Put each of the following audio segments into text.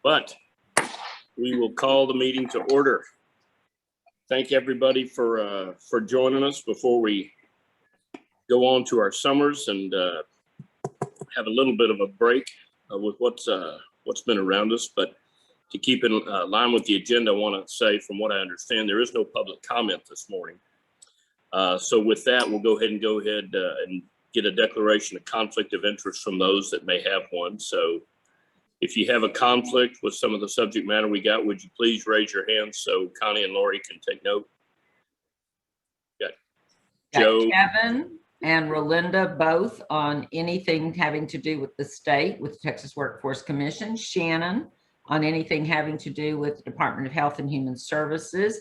but we will call the meeting to order. Thank everybody for joining us before we go on to our summers and have a little bit of a break with what's been around us. But to keep in line with the agenda, I want to say, from what I understand, there is no public comment this morning. So with that, we'll go ahead and get a declaration of conflict of interest from those that may have one. So if you have a conflict with some of the subject matter we got, would you please raise your hand so Connie and Lori can take note? Got Joe, Kevin and Rolinda both on anything having to do with the state, with the Texas Workforce Commission. Shannon on anything having to do with the Department of Health and Human Services.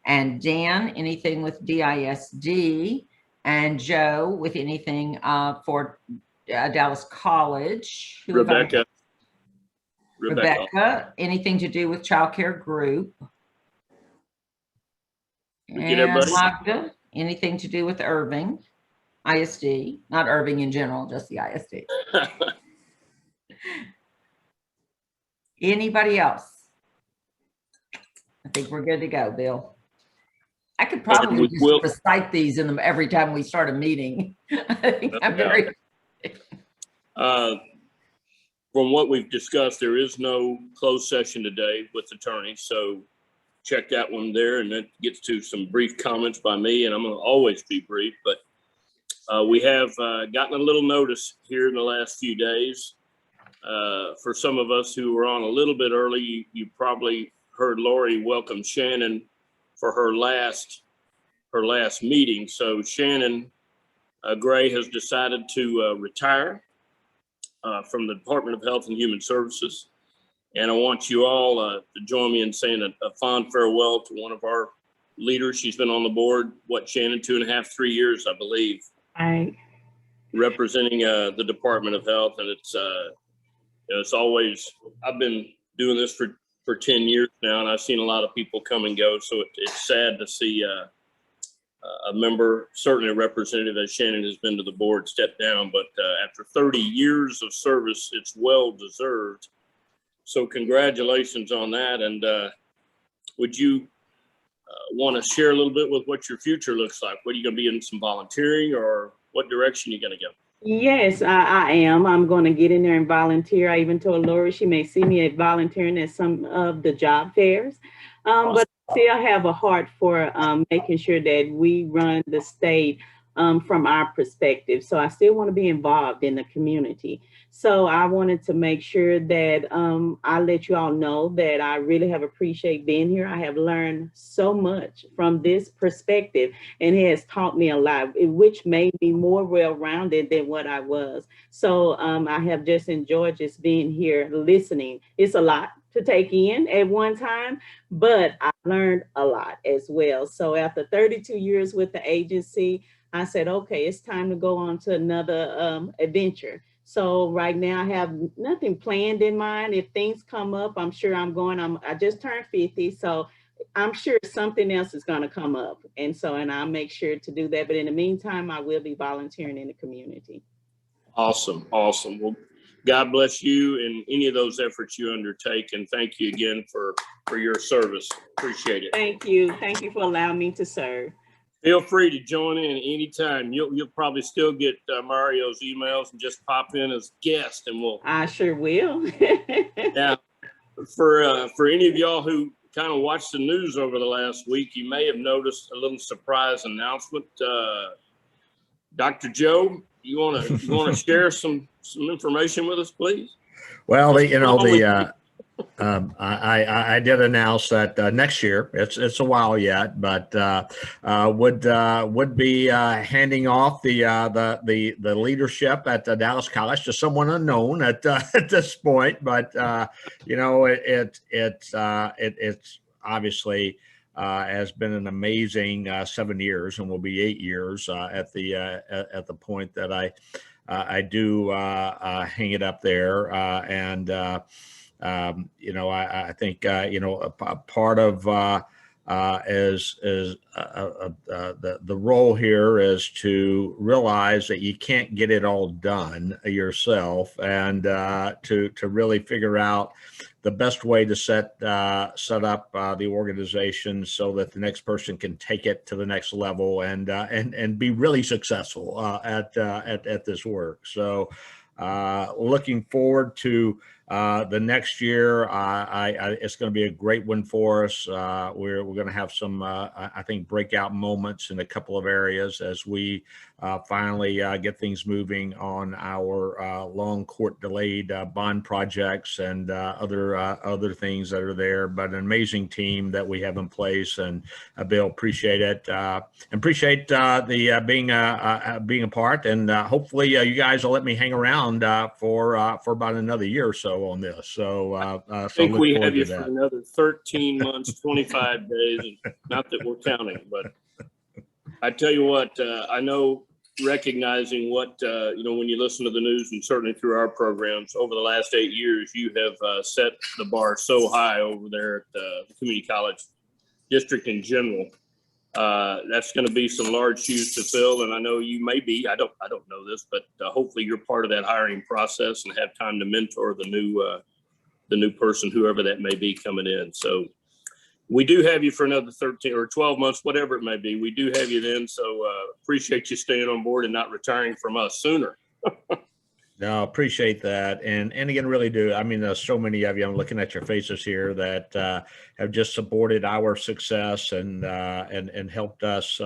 And Dan, anything with DISD. And Joe with anything for Dallas College. Rebecca, anything to do with Child Care Group. And Magda, anything to do with Irving ISD, not Irving in general, just the ISD. Anybody else? I think we're good to go, Bill. I could probably just recite these in them every time we start a meeting. I think I'm very. From what we've discussed, there is no closed session today with attorneys, so check that one there, and that gets to some brief comments by me, and I'm going to always be brief, but we have gotten a little notice here in the last few days. For some of us who were on a little bit early, you probably heard Lori welcome Shannon for her last meeting. So Shannon Gray has decided to retire from the Department of Health and Human Services. And I want you all to join me in saying a fond farewell to one of our leaders. She's been on the board, Shannon, 2.5, 3 years, I believe. Right. Representing the Department of Health. And it's always, I've been doing this for 10 years now, and I've seen a lot of people come and go. So it's sad to see a member, certainly a representative as Shannon has been to the board, step down. But after 30 years of service, it's well deserved. So congratulations on that. And would you want to share a little bit with what your future looks like? What are you going to be in, some volunteering, or what direction are you going to go? Yes, I am. I'm going to get in there and volunteer. I even told Lori she may see me at volunteering at some of the job fairs. Awesome. But I still have a heart for making sure that we run the state from our perspective. So I still want to be involved in the community. So I wanted to make sure that I let you all know that I really have appreciated being here. I have learned so much from this perspective, and it has taught me a lot, which made me more well-rounded than what I was. So I have just enjoyed just being here listening. It's a lot to take in at one time, but I learned a lot as well. So after 32 years with the agency, I said, okay, it's time to go on to another adventure. So right now I have nothing planned in mind. If things come up, I'm sure I'm going. I just turned 50, so I'm sure something else is going to come up. And I'll make sure to do that. But in the meantime, I will be volunteering in the community. Awesome. Awesome. Well, God bless you and any of those efforts you undertake. And thank you again for your service. Appreciate it. Thank you. Thank you for allowing me to serve. Feel free to join in anytime. You'll probably still get Mario's emails and just pop in as guest, and I sure will. Now, for any of y'all who kind of watched the news over the last week, you may have noticed a little surprise announcement. Dr. Joe, you want to share some information with us, please? Well, I did announce that next year, it's a while yet, but would be handing off the leadership at Dallas College to someone unknown at this point. But it's obviously has been an amazing 7 years, and will be 8 years at the point that I do hang it up there, I think a part of the role here is to realize that you can't get it all done yourself, and to really figure out the best way to set up the organization so that the next person can take it to the next level and be really successful at this work. So looking forward to the next year. It's going to be a great one for us. We're going to have some, I think, breakout moments in a couple of areas as we finally get things moving on our long court delayed bond projects and other things that are there. But an amazing team that we have in place, and Bill, appreciate it. Appreciate the being a part, and hopefully you guys will let me hang around for about another year or so on this. So I think we have you for another 13 months, 25 days, and not that we're counting, but I tell you what, I know, recognizing what, when you listen to the news and certainly through our programs over the last 8 years, you have set the bar so high over there at the community college district in general. That's going to be some large shoes to fill, and I know you may be. I don't know this, but hopefully you're part of that hiring process and have time to mentor the new person, whoever that may be coming in. So we do have you for another 13 or 12 months, whatever it may be. We do have you then. So appreciate you staying on board and not retiring from us sooner. No, appreciate that. And again, really do. I mean, there's so many of you, I'm looking at your faces here, that have just supported our success and helped us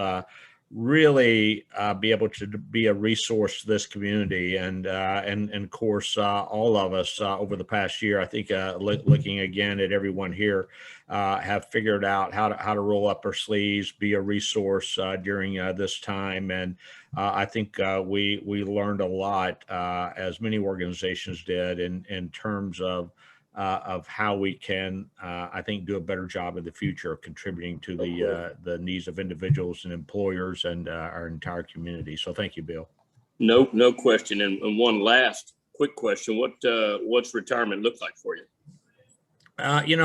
really be able to be a resource to this community. And of course, all of us over the past year, I think looking again at everyone here, have figured out how to roll up our sleeves, be a resource during this time. And I think we learned a lot, as many organizations did, in terms of how we can, I think, do a better job in the future of contributing to the needs of individuals and employers and our entire community. So thank you, Bill. No question. And one last quick question: what's retirement look like for you? Actually,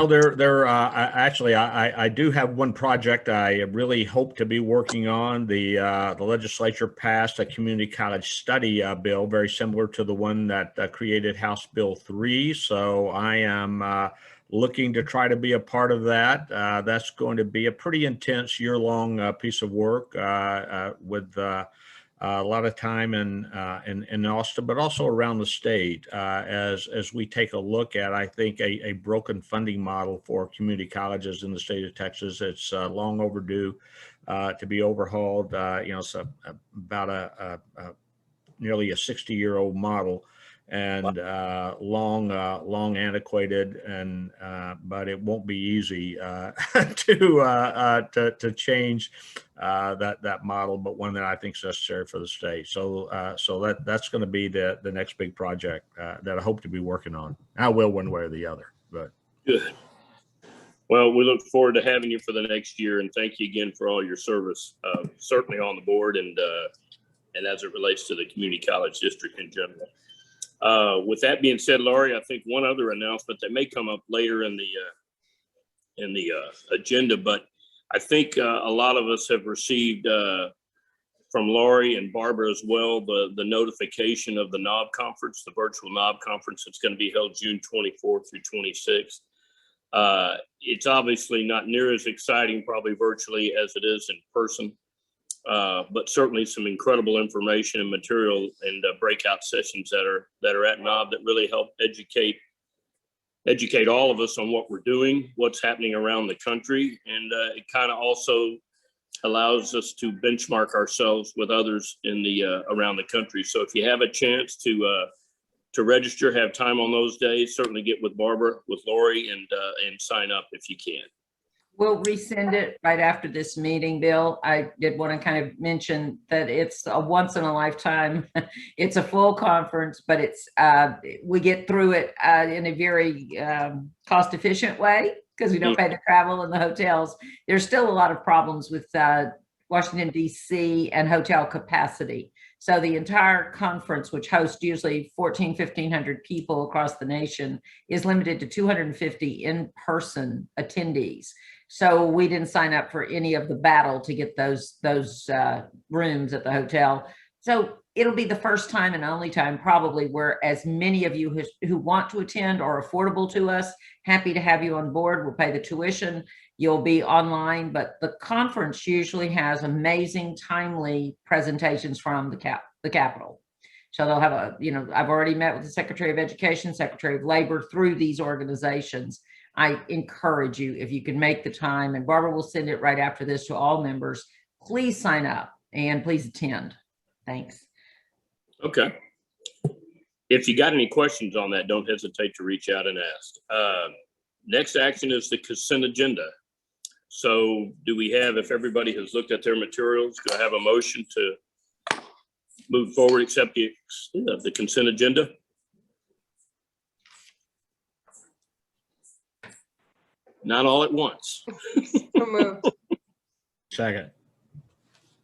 I do have one project I really hope to be working on. The legislature passed a community college study bill, very similar to the one that created House Bill 3. So I am looking to try to be a part of that. That's going to be a pretty intense year-long piece of work with a lot of time in Austin, but also around the state, as we take a look at, I think, a broken funding model for community colleges in the state of Texas. It's long overdue to be overhauled. It's about nearly a 60-year-old model, and long antiquated, and but it won't be easy to change that model, but one that I think is necessary for the state. So that's going to be the next big project that I hope to be working on. I will, one way or the other. But good. Well, we look forward to having you for the next year, and thank you again for all your service, certainly on the board and as it relates to the community college district in general. With that being said, Laurie, I think one other announcement that may come up later in the agenda, but I think a lot of us have received from Laurie and Barbara as well the notification of the NOB conference, the virtual NOB conference that's going to be held June 24th through 26th. It's obviously not near as exciting, probably virtually, as it is in person. But certainly some incredible information and material and breakout sessions that are at NOB that really help educate all of us on what we're doing, what's happening around the country, and it kind of also allows us to benchmark ourselves with others in the around the country. So if you have a chance to register, have time on those days, certainly get with Barbara, with Laurie, and sign up if you can. We'll resend it right after this meeting, Bill. I did want to kind of mention that it's a once in a lifetime. It's a full conference, but it's we get through it in a very cost efficient way because we don't pay the travel and the hotels. There's still a lot of problems with Washington, D.C. and hotel capacity. So the entire conference, which hosts usually 1,500 people across the nation, is limited to 250 in-person attendees. So we didn't sign up for any of the battle to get those rooms at the hotel. So it'll be the first time and only time probably where as many of you who want to attend are affordable to us. Happy to have you on board. We'll pay the tuition. You'll be online, but the conference usually has amazing, timely presentations from the Capitol. So they'll have I've already met with the Secretary of Education, Secretary of Labor through these organizations. I encourage you, if you can make the time, and Barbara will send it right after this to all members, please sign up and please attend. Thanks. Okay. If you got any questions on that, don't hesitate to reach out and ask. Next action is the consent agenda. So do we have, if everybody has looked at their materials, do I have a motion to move forward, accept the consent agenda? Not all at once. So moved. Second.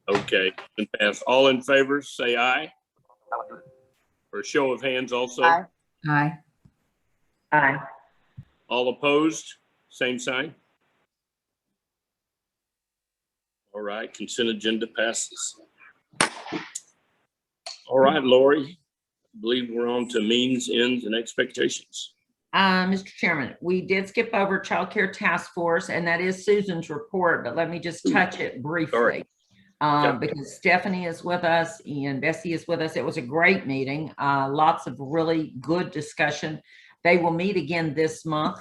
Okay, and pass. All in favor, say aye. For a show of hands also. Aye. Aye. Aye. All opposed, same sign. All right, consent agenda passes. All right, Lori, I believe we're on to means, ends, and expectations. Mr. Chairman, we did skip over Child Care Task Force, and that is Susan's report, but let me just touch it briefly. Sorry. Because Stephanie is with us and Bessie is with us. It was a great meeting, lots of really good discussion. They will meet again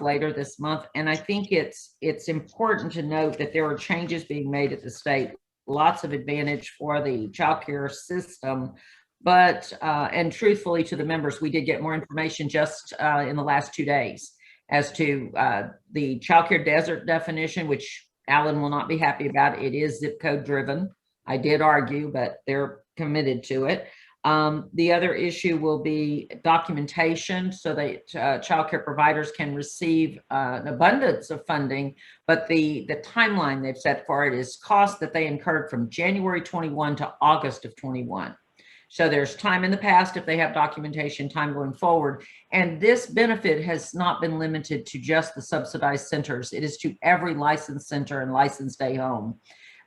later this month. And I think it's important to note that there are changes being made at the state, lots of advantage for the child care system. But, and truthfully to the members, we did get more information just in the last 2 days as to the child care desert definition, which Alan will not be happy about. It is zip code driven. I did argue, but they're committed to it. The other issue will be documentation so that child care providers can receive an abundance of funding, but the timeline they've set for it is costs that they incurred from January 21 to August of 21. So there's time in the past if they have documentation, time going forward. And this benefit has not been limited to just the subsidized centers. It is to every licensed center and licensed day home.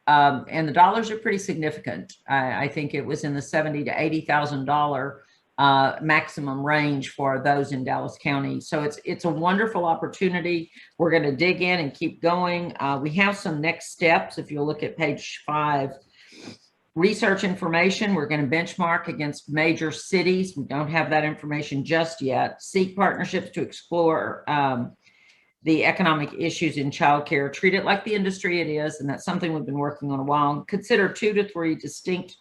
And the dollars are pretty significant. I think it was in the $70,000 to $80,000 maximum range for those in Dallas County. So it's a wonderful opportunity. We're going to dig in and keep going. We have some next steps. If you look at page 5, research information, we're going to benchmark against major cities. We don't have that information just yet. Seek partnerships to explore the economic issues in childcare, treat it like the industry it is, and that's something we've been working on a while. Consider 2 to 3 distinct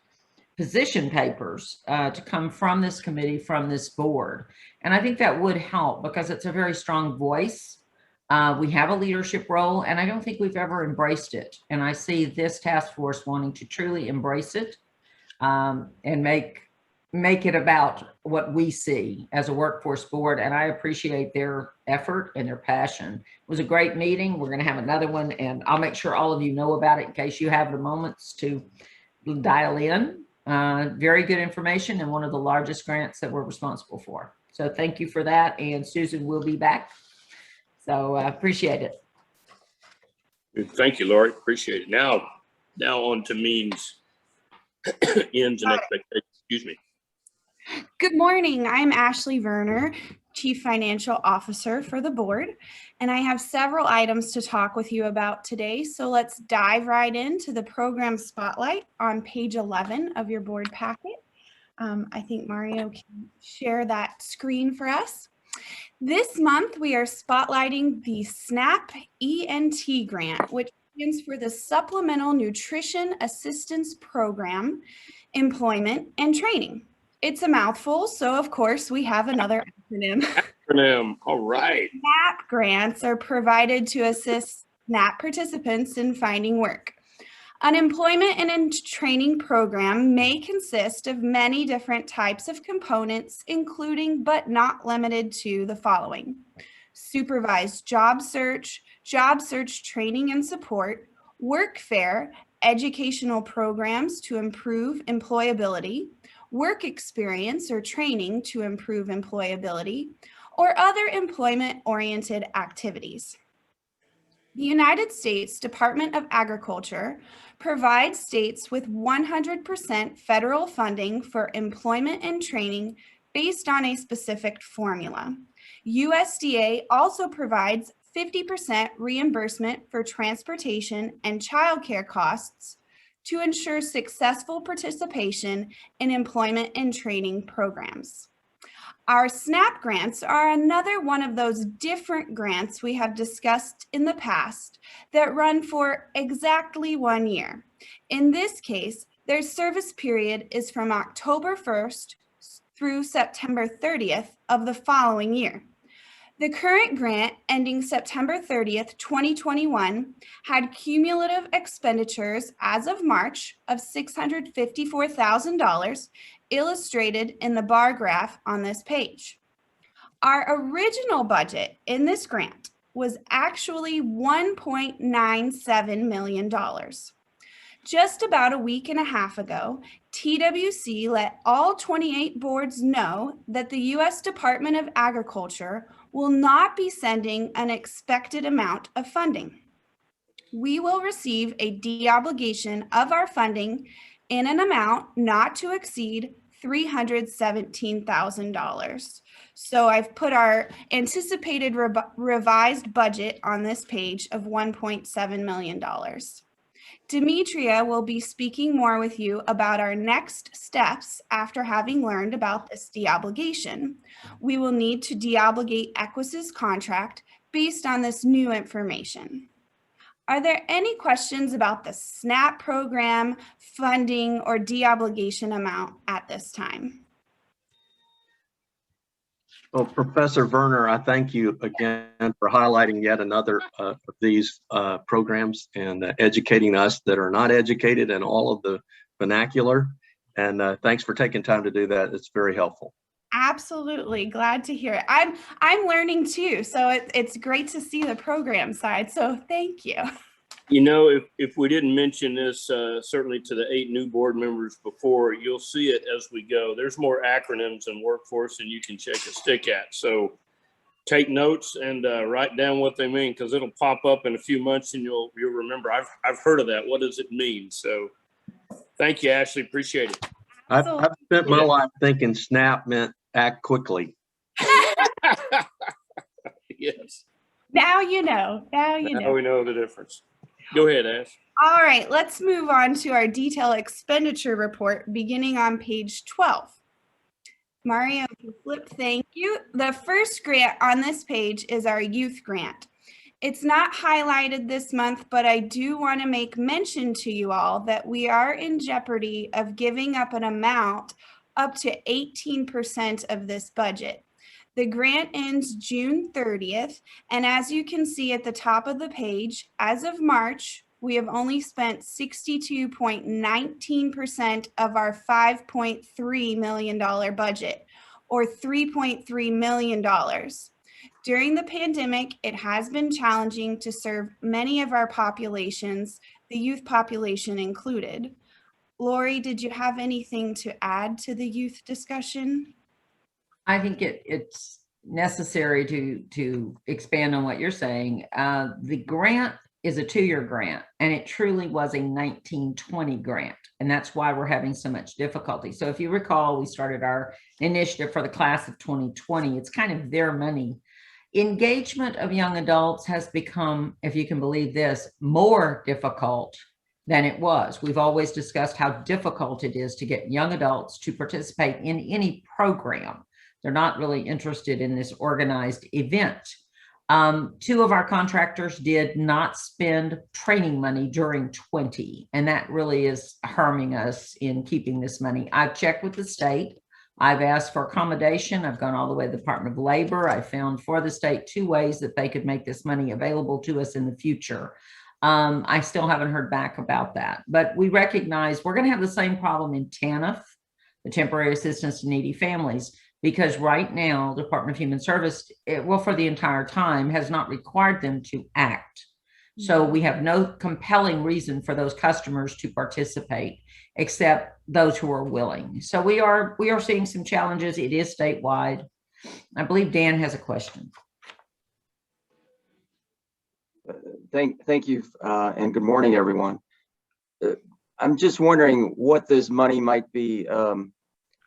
position papers to come from this committee, from this board. And I think that would help because it's a very strong voice. We have a leadership role, and I don't think we've ever embraced it. And I see this task force wanting to truly embrace it and make it about what we see as a workforce board. And I appreciate their effort and their passion. It was a great meeting. We're going to have another one, and I'll make sure all of you know about it in case you have the moments to dial in. Very good information and one of the largest grants that we're responsible for. So thank you for that. And Susan will be back. So I appreciate it. Thank you, Lori. Appreciate it. Now on to means, ends, and expectations. Excuse me. Good morning. I'm Ashley Verner, Chief Financial Officer for the board, and I have several items to talk with you about today. So let's dive right into the program spotlight on page 11 of your board packet. I think Mario can share that screen for us. This month, we are spotlighting the SNAP ENT grant, which stands for the Supplemental Nutrition Assistance Program, Employment and Training. It's a mouthful, so of course we have another acronym. All right. SNAP grants are provided to assist SNAP participants in finding work. An employment and training program may consist of many different types of components, including but not limited to the following: supervised job search training and support, work fair, educational programs to improve employability, work experience or training to improve employability, or other employment-oriented activities. The United States Department of Agriculture provides states with 100% federal funding for employment and training based on a specific formula. USDA also provides 50% reimbursement for transportation and childcare costs to ensure successful participation in employment and training programs. Our SNAP grants are another one of those different grants we have discussed in the past that run for exactly 1 year. In this case, their service period is from October 1st through September 30th of the following year. The current grant ending September 30th, 2021 had cumulative expenditures as of March of $654,000 illustrated in the bar graph on this page. Our original budget in this grant was actually $1.97 million. Just about a week and a half ago, TWC let all 28 boards know that the U.S. Department of Agriculture will not be sending an expected amount of funding. We will receive a de-obligation of our funding in an amount not to exceed $317,000. So I've put our anticipated revised budget on this page of $1.7 million. Demetria will be speaking more with you about our next steps after having learned about this de-obligation. We will need to de-obligate Equus's contract based on this new information. Are there any questions about the SNAP program, funding, or de-obligation amount at this time? Well, Professor Werner, I thank you again for highlighting yet another of these programs and educating us that are not educated in all of the vernacular. And thanks for taking time to do that. It's very helpful. Absolutely. Glad to hear it. I'm learning too. So it's great to see the program side. So thank you. You know, if we didn't mention this, certainly to the 8 new board members before, you'll see it as we go. There's more acronyms in workforce than you can shake a stick at. So take notes and write down what they mean, because it'll pop up in a few months and you'll remember. I've heard of that. What does it mean? So thank you, Ashley. Appreciate it. I've spent my life thinking SNAP meant act quickly. Yes. Now you know. Now you know. We know the difference. Go ahead, Ash. All right, let's move on to our detailed expenditure report beginning on page 12. Mario, if you flip, thank you. The first grant on this page is our youth grant. It's not highlighted this month, but I do want to make mention to you all that we are in jeopardy of giving up an amount up to 18% of this budget. The grant ends June 30th, and as you can see at the top of the page, as of March, we have only spent 62.19% of our $5.3 million budget, or $3.3 million. During the pandemic, it has been challenging to serve many of our populations, the youth population included. Lori, did you have anything to add to the youth discussion? I think it's necessary to expand on what you're saying. The grant is a 2-year grant, and it truly was a 1920 grant. And that's why we're having so much difficulty. So if you recall, we started our initiative for the class of 2020. It's kind of their money. Engagement of young adults has become, if you can believe this, more difficult than it was. We've always discussed how difficult it is to get young adults to participate in any program. They're not really interested in this organized event. 2 of our contractors did not spend training money during 20, and that really is harming us in keeping this money. I've checked with the state. I've asked for accommodation. I've gone all the way to the Department of Labor. I found for the state 2 ways that they could make this money available to us in the future. I still haven't heard back about that, but we recognize we're going to have the same problem in TANF, the Temporary Assistance to Needy Families, because right now, the Department of Human Service, well, for the entire time, has not required them to act. So we have no compelling reason for those customers to participate, except those who are willing. So we are seeing some challenges. It is statewide. I believe Dan has a question. Thank you, and good morning, everyone. I'm just wondering what this money might be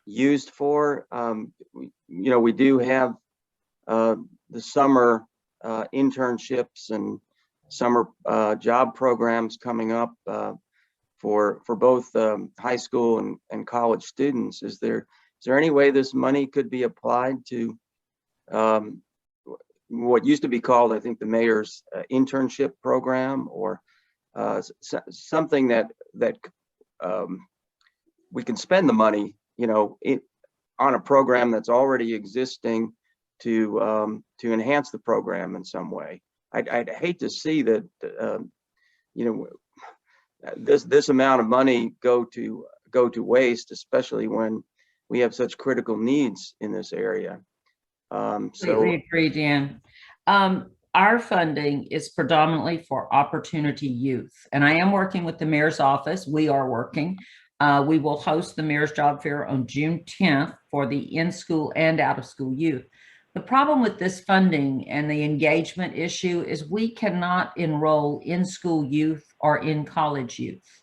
used for. We do have the summer internships and summer job programs coming up for both high school and college students. Is there any way this money could be applied to what used to be called, I think, the mayor's internship program, or something that we can spend the money, on a program that's already existing to enhance the program in some way. I'd hate to see that, this amount of money go to waste, especially when we have such critical needs in this area. Completely agree, Dan. Our funding is predominantly for opportunity youth, and I am working with the mayor's office. We are working. We will host the mayor's job fair on June 10th for the in-school and out-of-school youth. The problem with this funding and the engagement issue is we cannot enroll in-school youth or in college youth.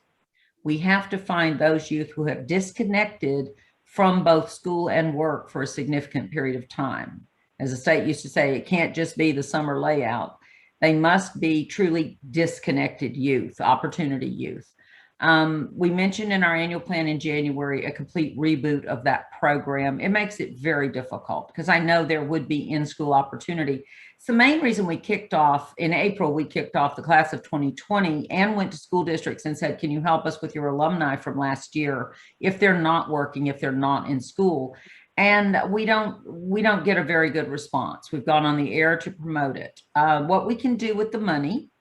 We have to find those youth who have disconnected from both school and work for a significant period of time. As the state used to say, it can't just be the summer layout. They must be truly disconnected youth, opportunity youth. We mentioned in our annual plan in January a complete reboot of that program. It makes it very difficult because I know there would be in-school opportunity. It's the main reason we kicked off in April. We kicked off the class of 2020 and went to school districts and said, can you help us with your alumni from last year if they're not working, if they're not in school? And we don't get a very good response. We've gone on the air to promote it. What we can do with the money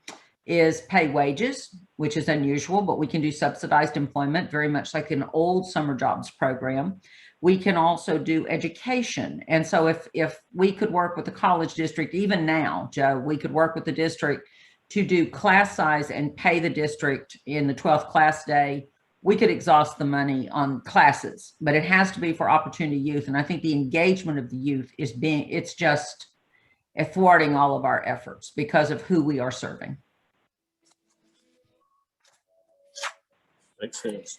is pay wages, which is unusual, but we can do subsidized employment, very much like an old summer jobs program. We can also do education. And so if we could work with the college district, even now, Joe, we could work with the district to do class size and pay the district in the 12th class day, we could exhaust the money on classes, but it has to be for opportunity youth. And I think the engagement of the youth it's just thwarting all of our efforts because of who we are serving. Makes sense.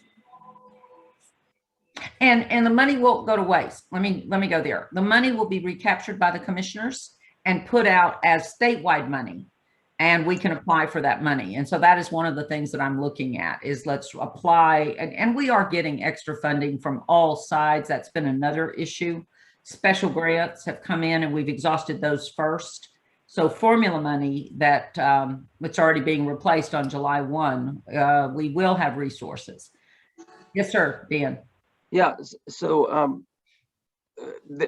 And the money won't go to waste. Let me go there. The money will be recaptured by the commissioners and put out as statewide money, and we can apply for that money. And so that is one of the things that I'm looking at is let's apply, and we are getting extra funding from all sides. That's been another issue. Special grants have come in and we've exhausted those first. So formula money that it's already being replaced on July 1, we will have resources. Yes, sir, Dan. Yeah, so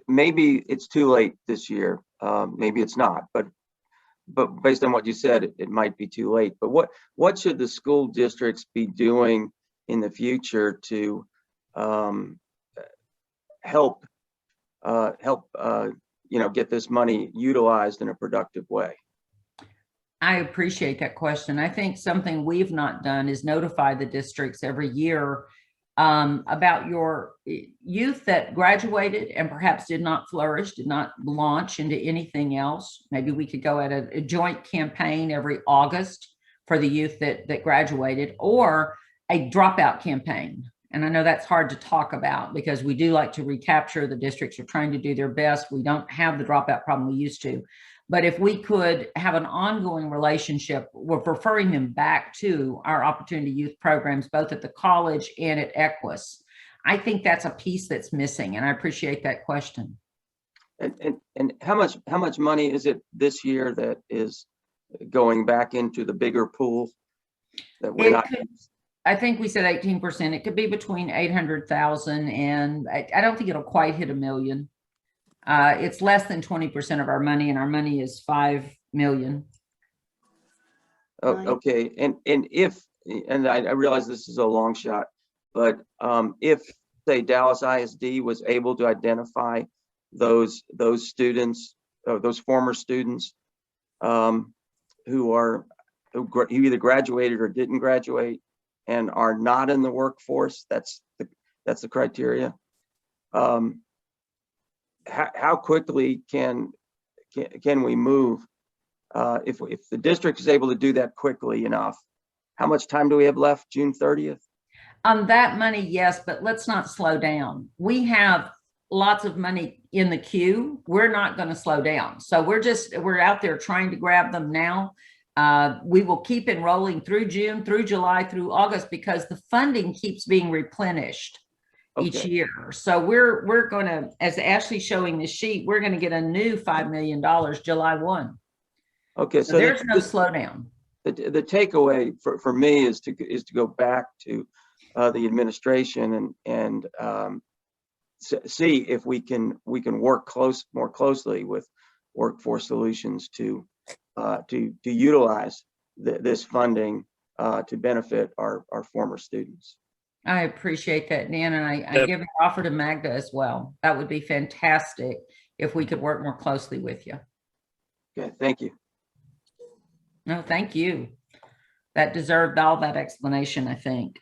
maybe it's too late this year. Maybe it's not, but based on what you said, it might be too late. But what should the school districts be doing in the future to help get this money utilized in a productive way? I appreciate that question. I think something we've not done is notify the districts every year about your youth that graduated and perhaps did not flourish, did not launch into anything else. Maybe we could go at a joint campaign every August for the youth that graduated, or a dropout campaign. And I know that's hard to talk about because we do like to recapture. The districts are trying to do their best. We don't have the dropout problem we used to. But if we could have an ongoing relationship, we're referring them back to our opportunity youth programs, both at the college and at Equus. I think that's a piece that's missing, and I appreciate that question. And how much money is it this year that is going back into the bigger pool that we're not? I think we said 18%. It could be between 800,000 and I don't think it'll quite hit $1 million. It's less than 20% of our money, and our money is 5 million. Oh, okay, and I realize this is a long shot, but if say Dallas ISD was able to identify those students, those former students who either graduated or didn't graduate and are not in the workforce, that's the criteria. How quickly can we move if the district is able to do that quickly enough, how much time do we have left? June 30th? On that money, yes, but let's not slow down. We have lots of money in the queue. We're not going to slow down. So we're out there trying to grab them now. We will keep enrolling through June, through July, through August, because the funding keeps being replenished each Okay. year. So we're going to, as Ashley's showing the sheet, we're going to get a new $5 million July 1. Okay. So there's no slowdown. The takeaway for me is to go back to the administration and see if we can work more closely with Workforce Solutions to utilize this funding to benefit our former students. I appreciate that, Dan, and I give an offer to Magda as well. That would be fantastic if we could work more closely with you. Okay, thank you. No, thank you. That deserved all that explanation, I think.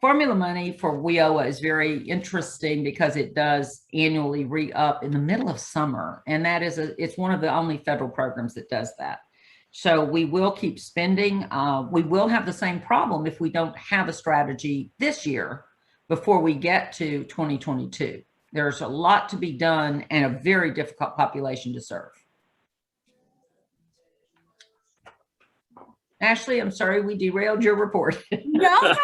Formula money for WIOA is very interesting because it does annually re-up in the middle of summer. And that is it's one of the only federal programs that does that. So we will keep spending. We will have the same problem if we don't have a strategy this year before we get to 2022. There's a lot to be done and a very difficult population to serve. Ashley, I'm sorry we derailed your report. No, that's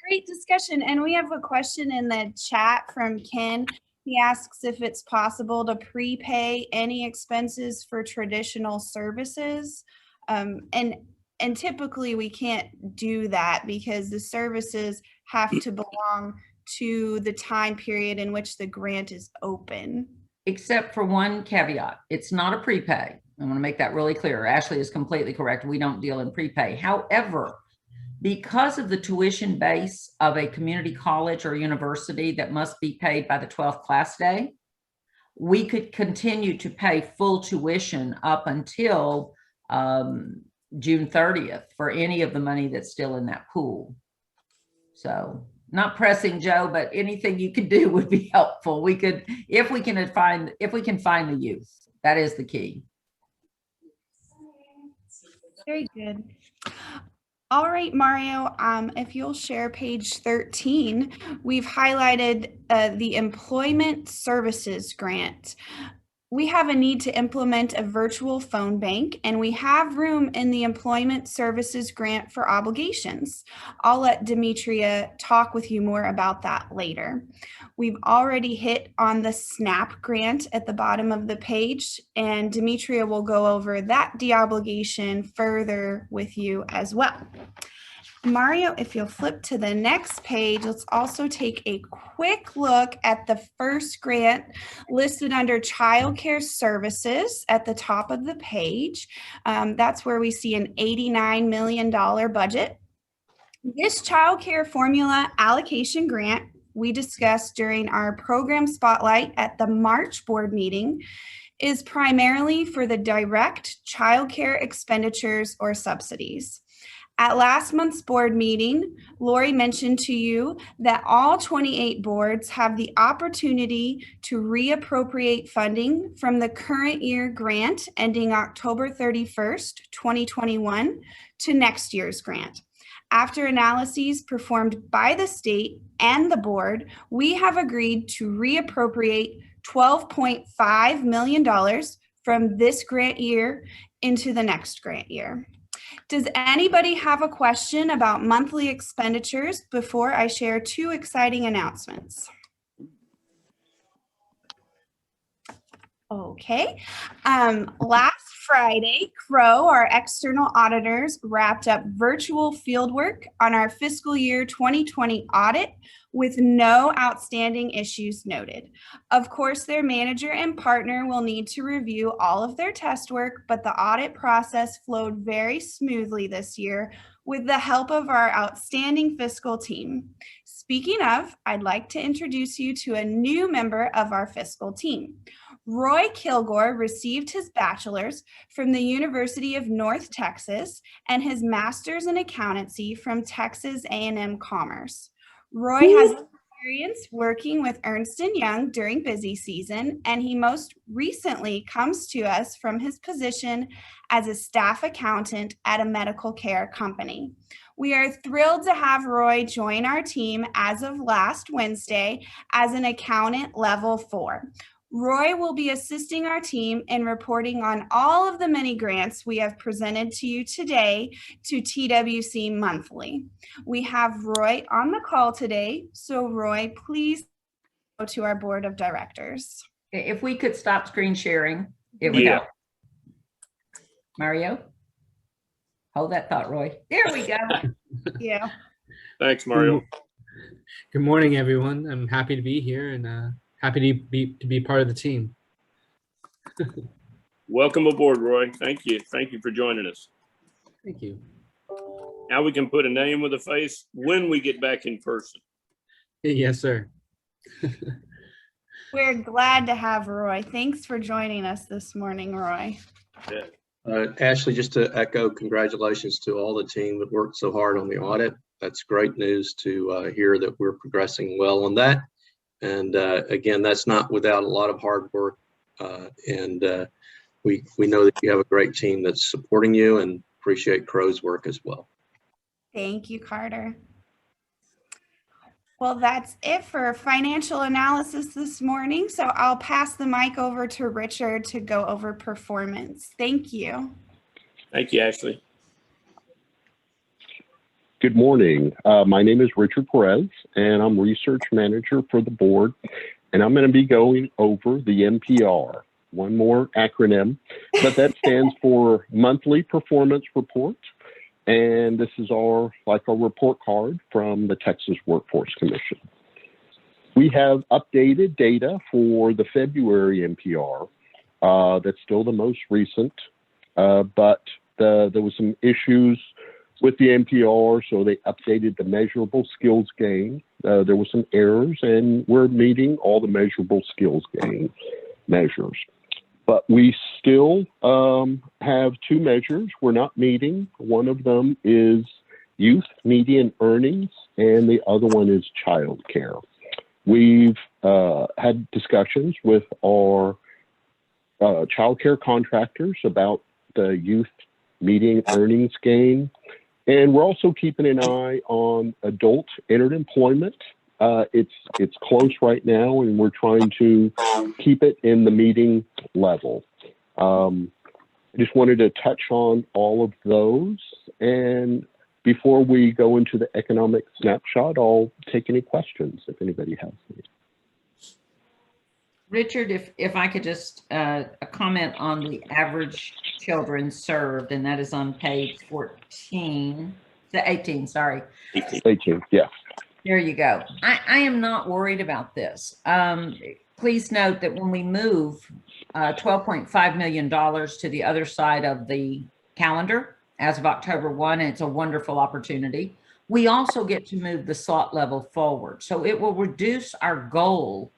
great discussion. And we have a question in the chat from Ken. He asks if it's possible to prepay any expenses for traditional services. And typically we can't do that because the services have to belong to the time period in which the grant is open. Except for one caveat, it's not a prepay. I want to make that really clear. Ashley is completely correct. We don't deal in prepay. However, because of the tuition base of a community college or university that must be paid by the 12th class day, we could continue to pay full tuition up until June 30th for any of the money that's still in that pool. So not pressing, Joe, but anything you could do would be helpful. We could, if we can find the youth, that is the key. Very good. All right, Mario, if you'll share page 13, we've highlighted the Employment Services Grant. We have a need to implement a virtual phone bank, and we have room in the Employment Services Grant for obligations. I'll let Demetria talk with you more about that later. We've already hit on the SNAP grant at the bottom of the page, and Demetria will go over that deobligation further with you as well. Mario, if you'll flip to the next page, let's also take a quick look at the first grant listed under Child Care Services at the top of the page. That's where we see an $89 million budget. This Child Care Formula Allocation Grant we discussed during our program spotlight at the March board meeting is primarily for the direct child care expenditures or subsidies. At last month's board meeting, Lori mentioned to you that all 28 boards have the opportunity to reappropriate funding from the current year grant ending October 31st, 2021 to next year's grant. After analyses performed by the state and the board, we have agreed to reappropriate $12.5 million from this grant year into the next grant year. Does anybody have a question about monthly expenditures before I share two exciting announcements? Okay. Last Friday, Crow, our external auditors, wrapped up virtual fieldwork on our fiscal year 2020 audit with no outstanding issues noted. Of course, their manager and partner will need to review all of their test work, but the audit process flowed very smoothly this year with the help of our outstanding fiscal team. Speaking of, I'd like to introduce you to a new member of our fiscal team. Roy Kilgore received his bachelor's from the University of North Texas and his master's in accountancy from Texas A&M Commerce. Roy has experience working with Ernst & Young during busy season, and he most recently comes to us from his position as a staff accountant at a medical care company. We are thrilled to have Roy join our team as of last Wednesday as an accountant level 4. Roy will be assisting our team in reporting on all of the many grants we have presented to you today to TWC monthly. We have Roy on the call today, so Roy, please go to our board of directors. If we could stop screen sharing, it would Yeah. help. Mario? Hold that thought, Roy. There we go. Yeah. Thanks, Mario. Good morning, everyone. I'm happy to be here and happy to be part of the team. Welcome aboard, Roy. Thank you. Thank you for joining us. Thank you. Now we can put a name with a face when we get back in person. Yes, sir. We're glad to have Roy. Thanks for joining us this morning, Roy. Ashley, just to echo, congratulations to all the team that worked so hard on the audit. That's great news to hear that we're progressing well on that. And again, that's not without a lot of hard work. We know that you have a great team that's supporting you, and appreciate Crow's work as well. Thank you, Carter. Well, that's it for financial analysis this morning. So I'll pass the mic over to Richard to go over performance. Thank you. Thank you, Ashley. Good morning. My name is Richard Perez, and I'm research manager for the board. And I'm going to be going over the MPR, one more acronym, but that stands for Monthly Performance Report. And this is our report card from the Texas Workforce Commission. We have updated data for the February MPR. That's still the most recent, but there was some issues with the MPR, so they updated the measurable skills gain. There were some errors, and we're meeting all the measurable skills gain measures. But we still have two measures we're not meeting. One of them is youth median earnings, and the other one is child care. We've had discussions with our child care contractors about the youth median earnings gain. And we're also keeping an eye on adult entered employment. It's close right now, and we're trying to keep it in the meeting level. I just wanted to touch on all of those. And before we go into the economic snapshot, I'll take any questions if anybody has any. Richard, if I could just comment on the average children served, and that is on page 18, sorry. 18, yeah. There you go. I am not worried about this. Please note that when we move $12.5 million to the other side of the calendar as of October 1, and it's a wonderful opportunity, we also get to move the slot level forward. So it will reduce our goal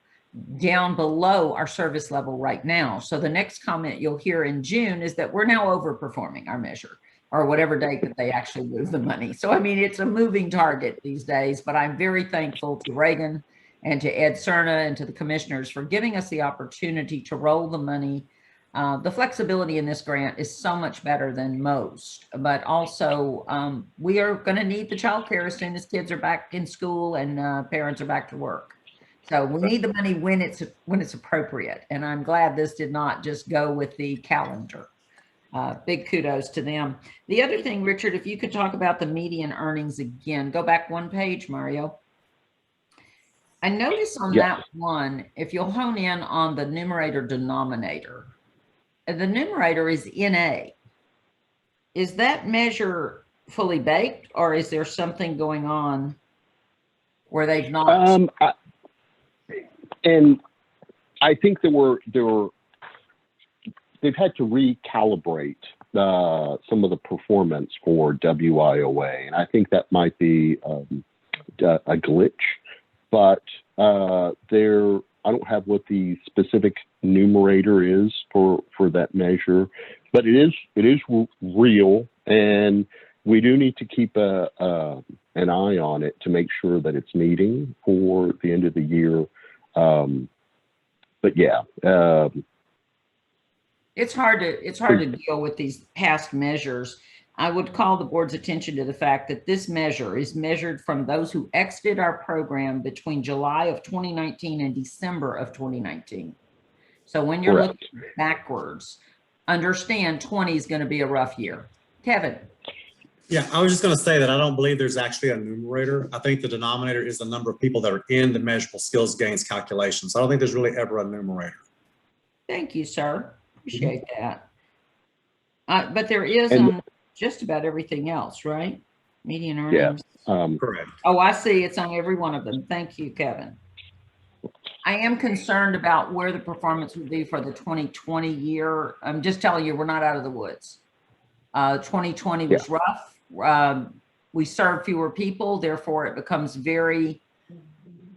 down below our service level right now. So the next comment you'll hear in June is that we're now overperforming our measure, or whatever date that they actually move the money. So, I mean, it's a moving target these days, but I'm very thankful to Reagan and to Ed Cerna and to the commissioners for giving us the opportunity to roll the money. The flexibility in this grant is so much better than most, but also we are going to need the childcare as soon as kids are back in school and parents are back to work. So we need the money when it's appropriate. And I'm glad this did not just go with the calendar. Big kudos to them. The other thing, Richard, if you could talk about the median earnings again, go back one page, Mario. I notice on that one, if you'll hone in on the numerator denominator, the numerator is NA. Is that measure fully baked, or is there something going on where they've not? And I think they've had to recalibrate some of the performance for WIOA, and I think that might be a glitch. But I don't have what the specific numerator is for that measure, but it is real, and we do need to keep a an eye on it to make sure that it's meeting for the end of the year. But yeah, It's hard to deal with these past measures. I would call the board's attention to the fact that this measure is measured from those who exited our program between July of 2019 and December of 2019. So when you're Correct. looking backwards, understand 20 is going to be a rough year. Kevin. Yeah, I was just going to say that I don't believe there's actually a numerator. I think the denominator is the number of people that are in the measurable skills gains calculation. So I don't think there's really ever a numerator. Thank you, sir. Appreciate that. But there is on just about everything else, right? Median earnings. Correct. Oh, I see. It's on every one of them. Thank you, Kevin. I am concerned about where the performance would be for the 2020 year. I'm just telling you, we're not out of the woods. 2020 was rough. We serve fewer people, therefore it becomes the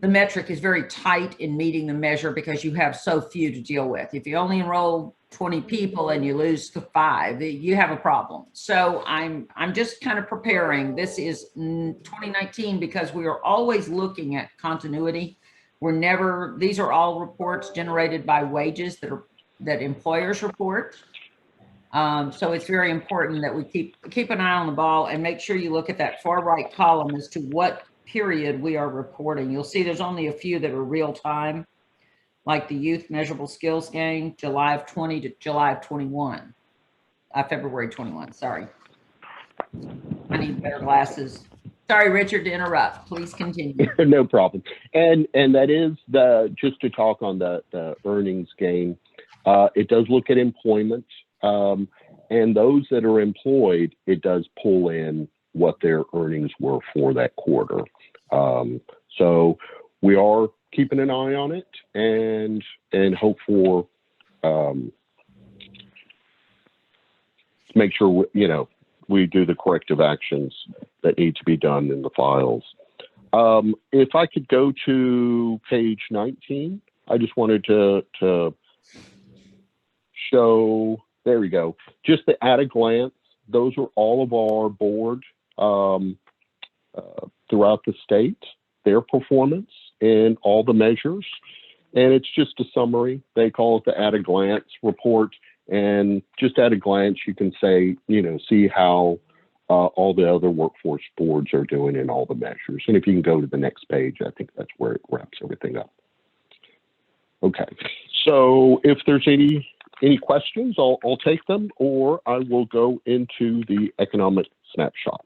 metric is very tight in meeting the measure because you have so few to deal with. If you only enroll 20 people and you lose to 5, you have a problem. So I'm just kind of preparing. This is 2019 because we are always looking at continuity. These are all reports generated by wages that employers report. So it's very important that we keep an eye on the ball and make sure you look at that far right column as to what period we are reporting. You'll see there's only a few that are real time, like the youth measurable skills gain, July of 20 to July of 21, February 21, sorry. I need better glasses. Sorry, Richard, to interrupt. Please continue. No problem. And that is just to talk on the earnings gain. It does look at employment. And those that are employed, it does pull in what their earnings were for that quarter. So we are keeping an eye on it and hope for make sure we do the corrective actions that need to be done in the files. If I could go to page 19, I just wanted to show. There we go. Just at a glance, those are all of our board throughout the state, their performance in all the measures. And it's just a summary. They call it the at a glance report. And just at a glance, you can say, see how all the other workforce boards are doing in all the measures. And if you can go to the next page, I think that's where it wraps everything up. Okay. So if there's any questions, I'll take them, or I will go into the economic snapshot.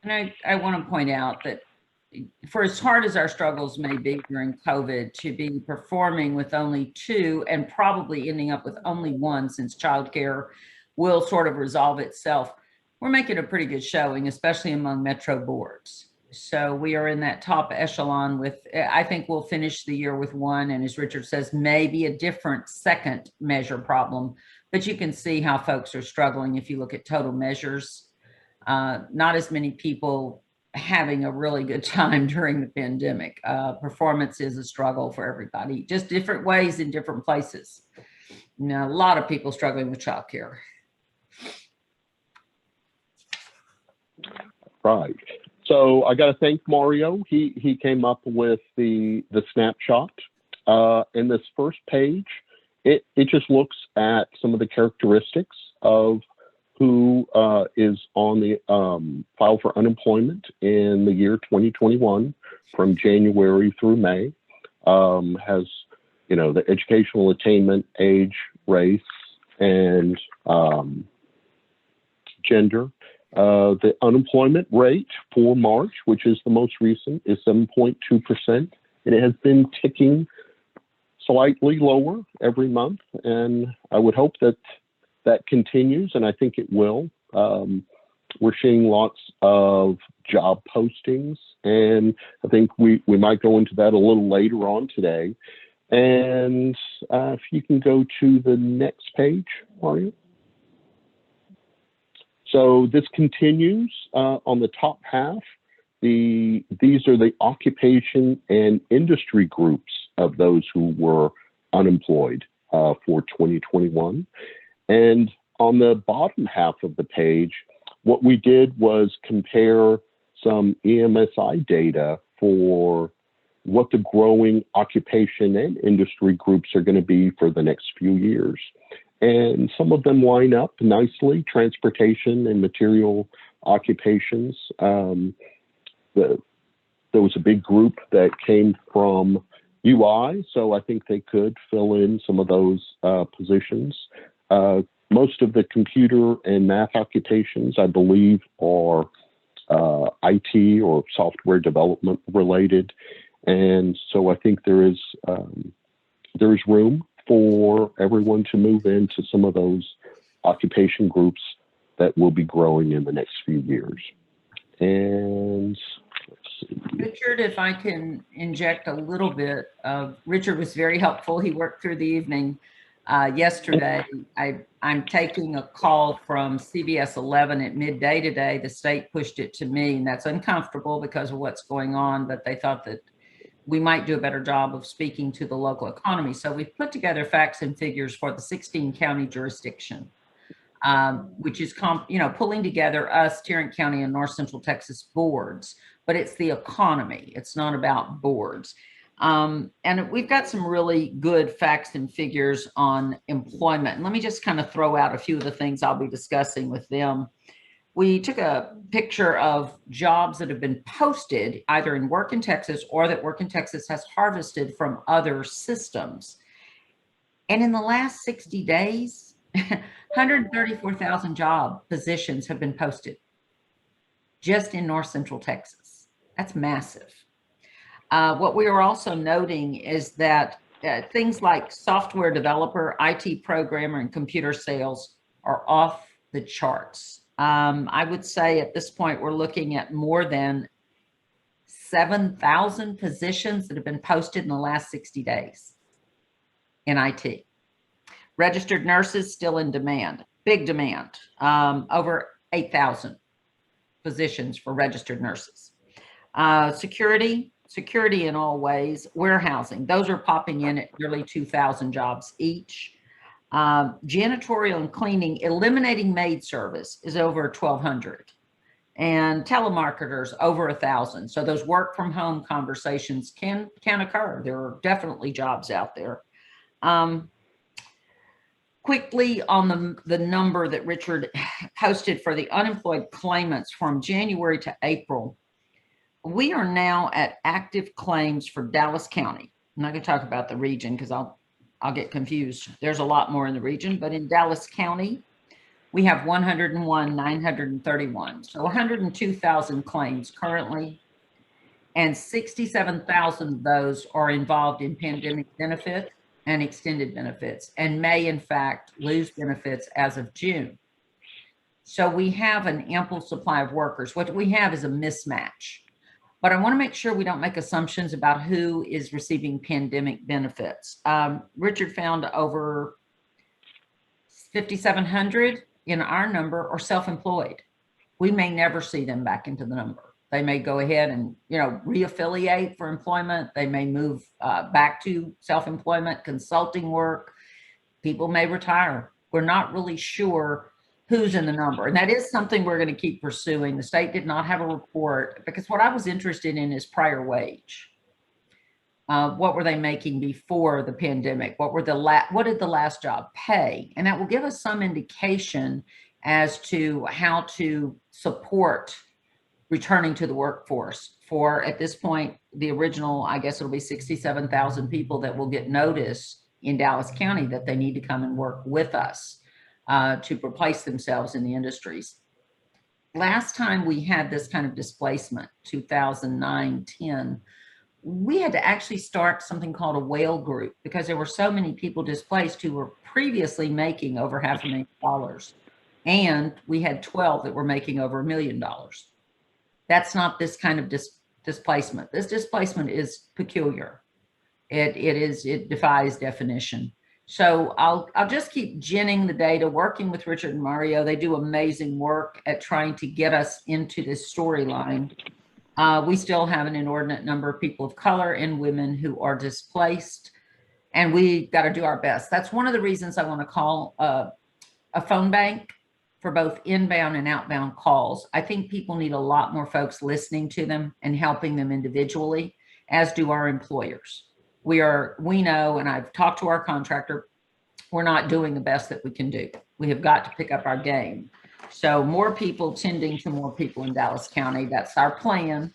And I want to point out that for as hard as our struggles may be during COVID, to be performing with only 2 and probably ending up with only 1, since childcare will sort of resolve itself, we're making a pretty good showing, especially among metro boards. So we are in that top echelon with, I think we'll finish the year with 1. And as Richard says, maybe a different second measure problem, but you can see how folks are struggling if you look at total measures. Not as many people having a really good time during the pandemic. Performance is a struggle for everybody, just different ways in different places. Now, a lot of people struggling with childcare. Right. So I got to thank Mario. He came up with the snapshot. In this first page, it just looks at some of the characteristics of who is on the file for unemployment in the year 2021 from January through May. Has, the educational attainment, age, race, and gender. The unemployment rate for March, which is the most recent, is 7.2%, and it has been ticking slightly lower every month. And I would hope that continues, and I think it will. We're seeing lots of job postings, and I think we might go into that a little later on today. And if you can go to the next page, Mario. So this continues on the top half. These are the occupation and industry groups of those who were unemployed for 2021. And on the bottom half of the page, what we did was compare some EMSI data for what the growing occupation and industry groups are going to be for the next few years. And some of them line up nicely: transportation and material occupations. There was a big group that came from UI, so I think they could fill in some of those positions. Most of the computer and math occupations, I believe, are IT or software development related. And so I think there is room for everyone to move into some of those occupation groups that will be growing in the next few years. And let's see. Richard, if I can inject a little bit of, Richard was very helpful. He worked through the evening yesterday. I'm taking a call from CBS 11 at midday today. The state pushed it to me, and that's uncomfortable because of what's going on, but they thought that we might do a better job of speaking to the local economy. So we've put together facts and figures for the 16 county jurisdiction, which is, pulling together us, Tarrant County and North Central Texas boards, but it's the economy. It's not about boards. And we've got some really good facts and figures on employment. And let me just kind of throw out a few of the things I'll be discussing with them. We took a picture of jobs that have been posted either in Work in Texas or that Work in Texas has harvested from other systems. And in the last 60 days, 134,000 job positions have been posted just in North Central Texas. That's massive. What we are also noting is that things like software developer, IT programmer, and computer sales are off the charts. I would say at this point, we're looking at more than 7,000 positions that have been posted in the last 60 days in IT. Registered nurses still in demand, big demand, over 8,000 positions for registered nurses. Security in all ways, warehousing, those are popping in at nearly 2,000 jobs each. Janitorial and cleaning, eliminating maid service is over 1,200, and telemarketers over 1,000. So those work from home conversations can occur. There are definitely jobs out there. Quickly on the number that Richard posted for the unemployed claimants from January to April, we are now at active claims for Dallas County. I'm not going to talk about the region because I'll get confused. There's a lot more in the region, but in Dallas County, we have 101,931. So 102,000 claims currently, and 67,000 of those are involved in pandemic benefits and extended benefits, and may in fact lose benefits as of June. So we have an ample supply of workers. What we have is a mismatch. But I want to make sure we don't make assumptions about who is receiving pandemic benefits. Richard found over 5,700 in our number are self-employed. We may never see them back into the number. They may go ahead and, reaffiliate for employment. They may move back to self-employment, consulting work. People may retire. We're not really sure who's in the number. And that is something we're going to keep pursuing. The state did not have a report because what I was interested in is prior wage. What were they making before the pandemic? What did the last job pay? And that will give us some indication as to how to support returning to the workforce for, at this point, the original, I guess it'll be 67,000 people that will get notice in Dallas County that they need to come and work with us to replace themselves in the industries. Last time we had this kind of displacement, 2009-10, we had to actually start something called a whale group because there were so many people displaced who were previously making over $500,000. And we had 12 that were making over $1 million. That's not this kind of displacement. This displacement is peculiar. It defies definition. So I'll just keep ginning the data, working with Richard and Mario. They do amazing work at trying to get us into this storyline. We still have an inordinate number of people of color and women who are displaced, and we got to do our best. That's one of the reasons I want to call a phone bank for both inbound and outbound calls. I think people need a lot more folks listening to them and helping them individually, as do our employers. We know, and I've talked to our contractor, we're not doing the best that we can do. We have got to pick up our game. So more people tending to more people in Dallas County, that's our plan.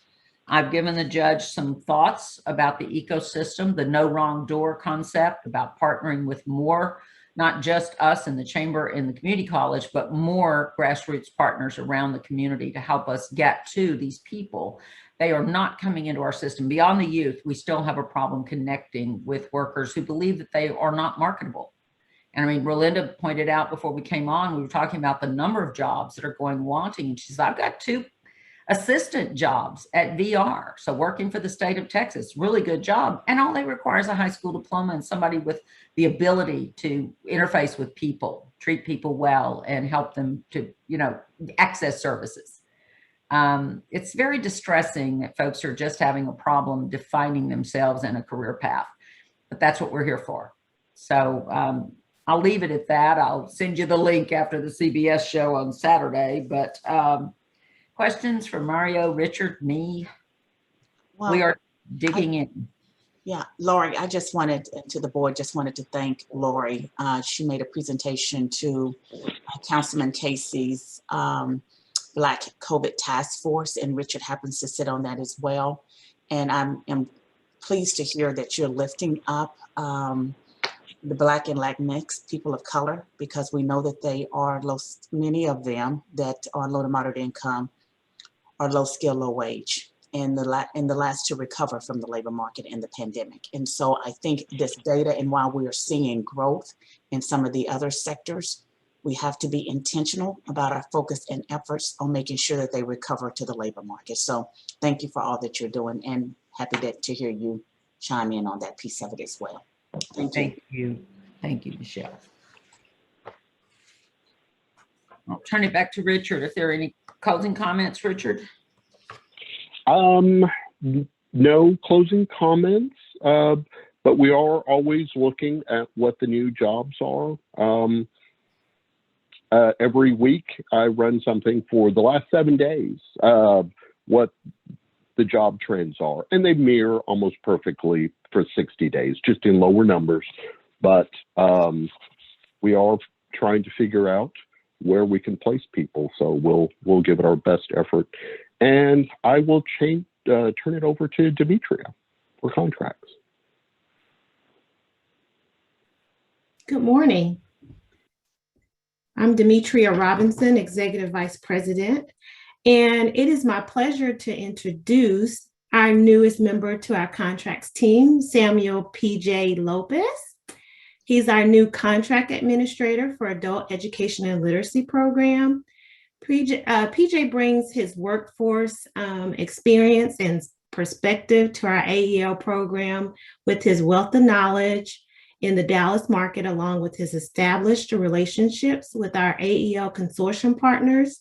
I've given the judge some thoughts about the ecosystem, the no wrong door concept, about partnering with more, not just us in the chamber and the community college, but more grassroots partners around the community to help us get to these people. They are not coming into our system. Beyond the youth, we still have a problem connecting with workers who believe that they are not marketable. And I mean, Rolinda pointed out before we came on, we were talking about the number of jobs that are going wanting. And she says, I've got 2 assistant jobs at VR. So working for the state of Texas, really good job. And all they require is a high school diploma and somebody with the ability to interface with people, treat people well, and help them to, access services. It's very distressing that folks are just having a problem defining themselves in a career path, but that's what we're here for. So I'll leave it at that. I'll send you the link after the CBS show on Saturday, but questions for Mario, Richard, me? Well, we are digging in. Yeah, Lori, I just wanted to thank Lori. She made a presentation to Councilman Casey's Black COVID Task Force, and Richard happens to sit on that as well. And I'm pleased to hear that you're lifting up the Black and Latinx people of color, because we know that they are many of them that are low to moderate income, are low skill, low wage, and the last to recover from the labor market and the pandemic. And so I think this data, and while we are seeing growth in some of the other sectors, we have to be intentional about our focus and efforts on making sure that they recover to the labor market. So thank you for all that you're doing, and happy to hear you chime in on that piece of it as well. Thank you. Thank you, Michelle. I'll turn it back to Richard. If there are any closing comments, Richard? No closing comments, but we are always looking at what the new jobs are. Every week I run something for the last 7 days, what the job trends are, and they mirror almost perfectly for 60 days, just in lower numbers. But we are trying to figure out where we can place people. So we'll give it our best effort. And I will turn it over to Demetria for contracts. Good morning. I'm Demetria Robinson, Executive Vice President, and it is my pleasure to introduce our newest member to our contracts team, Samuel P.J. Lopez. He's our new contract administrator for Adult Education and Literacy Program. PJ brings his workforce experience and perspective to our AEL program with his wealth of knowledge in the Dallas market, along with his established relationships with our AEL consortium partners.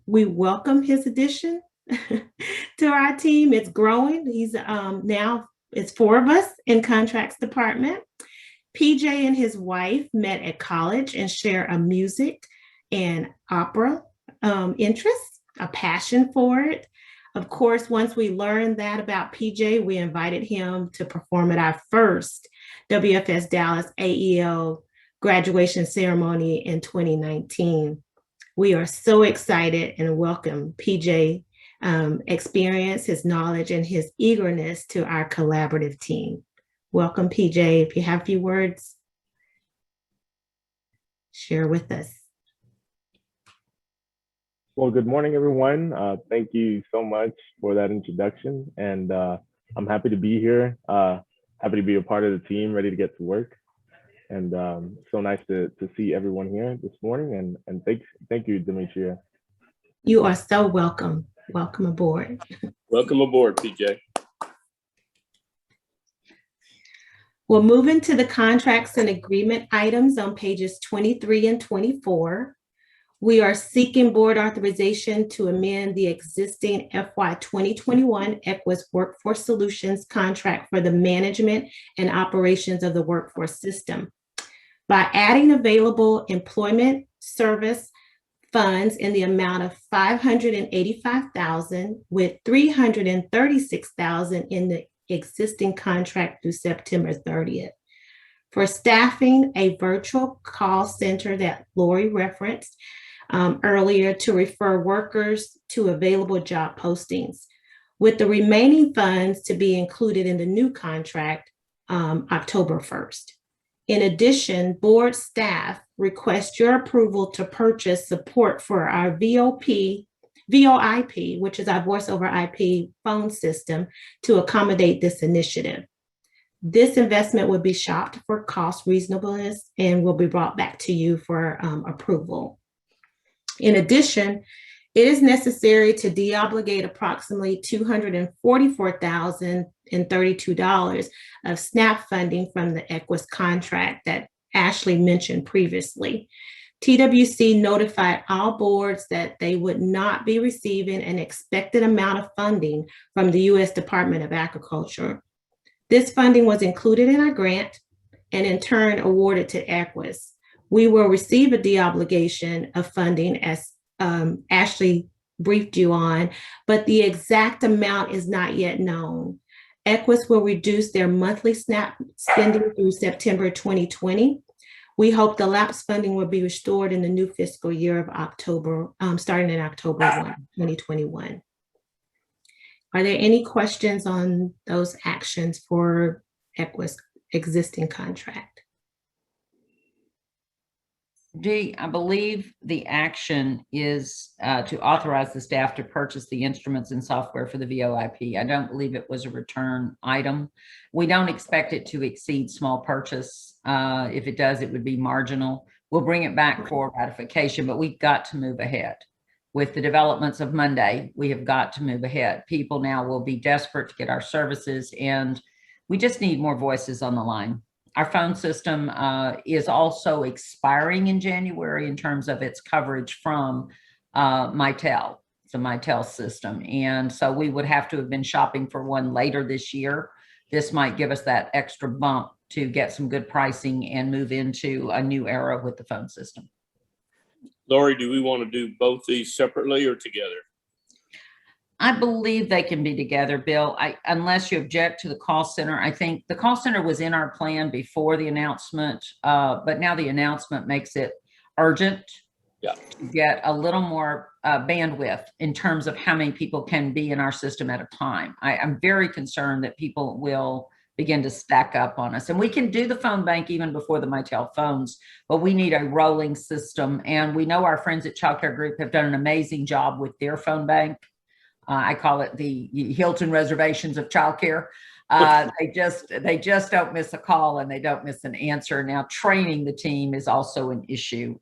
We welcome his addition to our team. It's growing. He's now, it's 4 of us in contracts department. PJ and his wife met at college and share a music and opera interest, a passion for it. Of course, once we learned that about PJ, we invited him to perform at our first WFS Dallas AEL graduation ceremony in 2019. We are so excited and welcome PJ experience, his knowledge, and his eagerness to our collaborative team. Welcome, PJ. If you have a few words, share with us. Well, good morning, everyone. Thank you so much for that introduction. And I'm happy to be here, happy to be a part of the team, ready to get to work. And so nice to see everyone here this morning. And thank you, Demetria. You are so welcome. Welcome aboard. Welcome aboard, PJ. We'll move into the contracts and agreement items on pages 23 and 24. We are seeking board authorization to amend the existing FY 2021 Equus Workforce Solutions contract for the management and operations of the workforce system. By adding available employment Service funds in the amount of $585,000 with $336,000 in the existing contract through September 30th. For staffing, a virtual call center that Lori referenced earlier to refer workers to available job postings, with the remaining funds to be included in the new contract October 1st. In addition, board staff request your approval to purchase support for our VoIP, which is our voice over IP phone system, to accommodate this initiative. This investment would be shopped for cost reasonableness and will be brought back to you for approval. In addition, it is necessary to deobligate approximately $244,032 of SNAP funding from the EQUIS contract that Ashley mentioned previously. TWC notified all boards that they would not be receiving an expected amount of funding from the U.S. Department of Agriculture. This funding was included in our grant and in turn awarded to EQUIS. We will receive a deobligation of funding as Ashley briefed you on, but the exact amount is not yet known. EQUIS will reduce their monthly SNAP spending through September 2020. We hope the lapsed funding will be restored in the new fiscal year of October, starting in October 1, 2021. Are there any questions on those actions for EQUIS existing contract? Dee, I believe the action is to authorize the staff to purchase the instruments and software for the VoIP. I don't believe it was a return item. We don't expect it to exceed small purchase. If it does, it would be marginal. We'll bring it back for ratification, but we've got to move ahead. With the developments of Monday, we have got to move ahead. People now will be desperate to get our services, and we just need more voices on the line. Our phone system is also expiring in January in terms of its coverage from Mitel, the Mitel system. And so we would have to have been shopping for one later this year. This might give us that extra bump to get some good pricing and move into a new era with the phone system. Lori, do we want to do both these separately or together? I believe they can be together, Bill. Unless you object to the call center. I think the call center was in our plan before the announcement, but now the announcement makes it urgent to get a little more bandwidth in terms of how many people can be in our system at a time. I'm very concerned that people will begin to stack up on us. And we can do the phone bank even before the Mitel phones, but we need a rolling system. And we know our friends at Child Care Group have done an amazing job with their phone bank. I call it the Hilton reservations of childcare. They just don't miss a call and they don't miss an answer. Now, training the team is also an issue.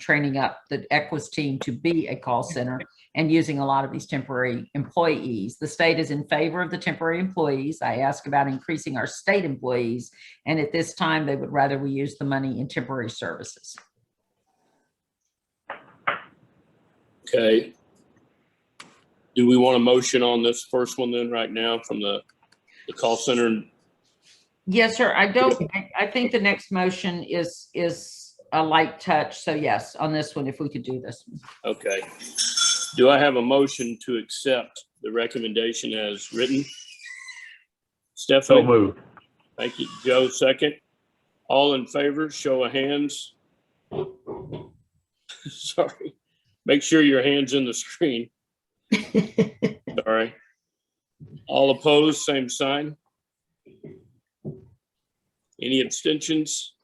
Training up the EQUIS team to be a call center and using a lot of these temporary employees. The state is in favor of the temporary employees. I asked about increasing our state employees, and at this time, they would rather we use the money in temporary services. Okay. Do we want a motion on this first one then right now from the call center? Yes, sir. I think the next motion is a light touch. So yes, on this one, if we could do this one. Okay. Do I have a motion to accept the recommendation as written? Stephanie? So moved. Thank you. Joe, second. All in favor, show of hands. Sorry. Make sure your hand's in the screen. Sorry. All opposed, same sign. Any abstentions?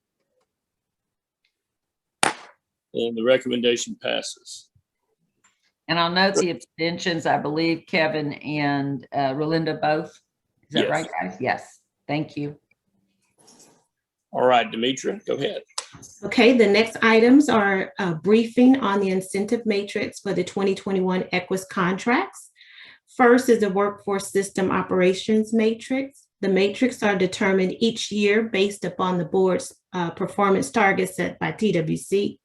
And the recommendation passes. And I'll note the abstentions, I believe Kevin and Relinda both. Is that right, guys? Yes. Thank you. All right, Demetra, go ahead. Okay, the next items are a briefing on the incentive matrix for the 2021 EQUIS contracts. First is the workforce system operations matrix. The matrix are determined each year based upon the board's performance targets set by TWC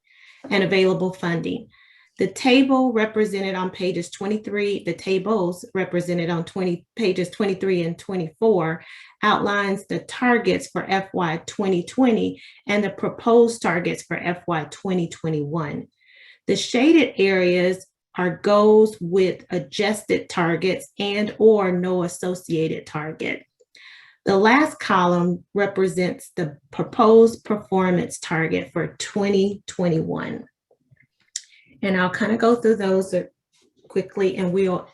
and available funding. The table represented on pages 23, the tables represented on pages 23 and 24 outlines the targets for FY 2020 and the proposed targets for FY 2021. The shaded areas are goals with adjusted targets and or no associated target. The last column represents the proposed performance target for 2021. And I'll kind of go through those quickly, and we'll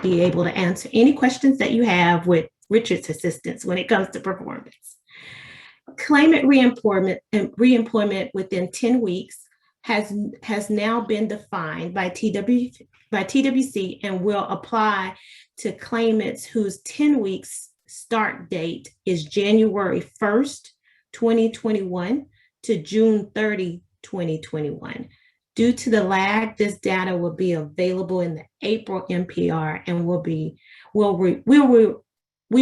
be able to answer any questions that you have with Richard's assistance when it comes to performance. Claimant reemployment within 10 weeks has now been defined by TWC and will apply to claimants whose 10 weeks start date is January 1st, 2021 to June 30, 2021. Due to the lag, this data will be available in the April MPR and we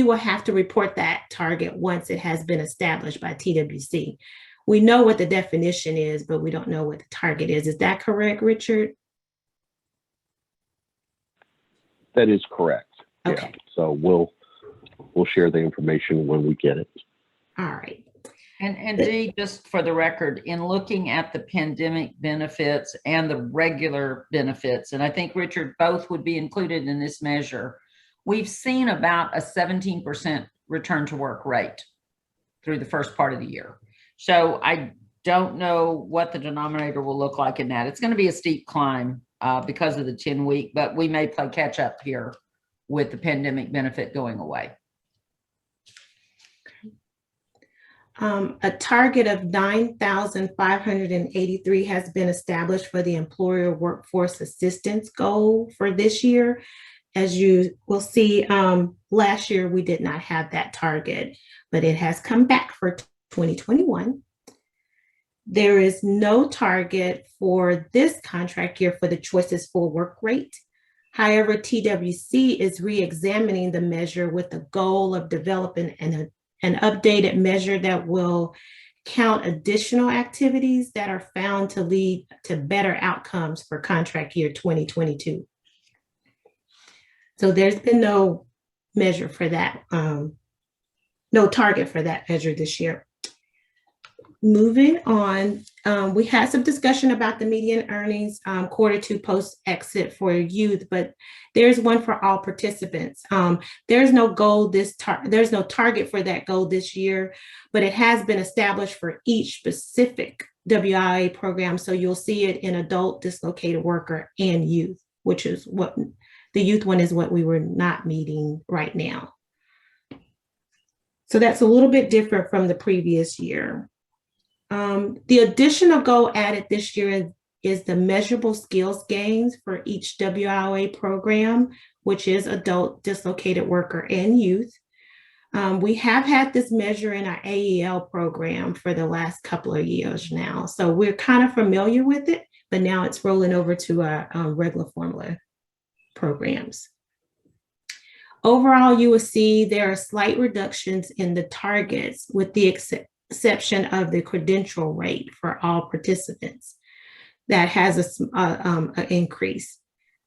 will have to report that target once it has been established by TWC. We know what the definition is, but we don't know what the target is. Is that correct, Richard? That is correct. Okay. Yeah. So we'll share the information when we get it. All right. And Dee, just for the record, in looking at the pandemic benefits and the regular benefits, and I think Richard, both would be included in this measure, we've seen about a 17% return to work rate through the first part of the year. So I don't know what the denominator will look like in that. It's going to be a steep climb because of the 10-week, but we may play catch up here with the pandemic benefit going away. A target of 9,583 has been established for the employer workforce assistance goal for this year. As you will see, last year we did not have that target, but it has come back for 2021. There is no target for this contract year for the Choices for Work rate. However, TWC is re-examining the measure with the goal of developing an updated measure that will count additional activities that are found to lead to better outcomes for contract year 2022. So there's been no measure for that, no target for that measure this year. Moving on, we had some discussion about the median earnings Q2 post-exit for youth, but there's one for all participants. There's no goal there's no target for that goal this year, but it has been established for each specific WIA program. So you'll see it in adult, dislocated worker, and youth, which is what the youth one is what we were not meeting right now. So that's a little bit different from the previous year. The additional goal added this year is the measurable skills gains for each WIA program, which is adult, dislocated worker, and youth. We have had this measure in our AEL program for the last couple of years now. So we're kind of familiar with it, but now it's rolling over to our regular formula programs. Overall, you will see there are slight reductions in the targets with the exception of the credential rate for all participants. That has an increase.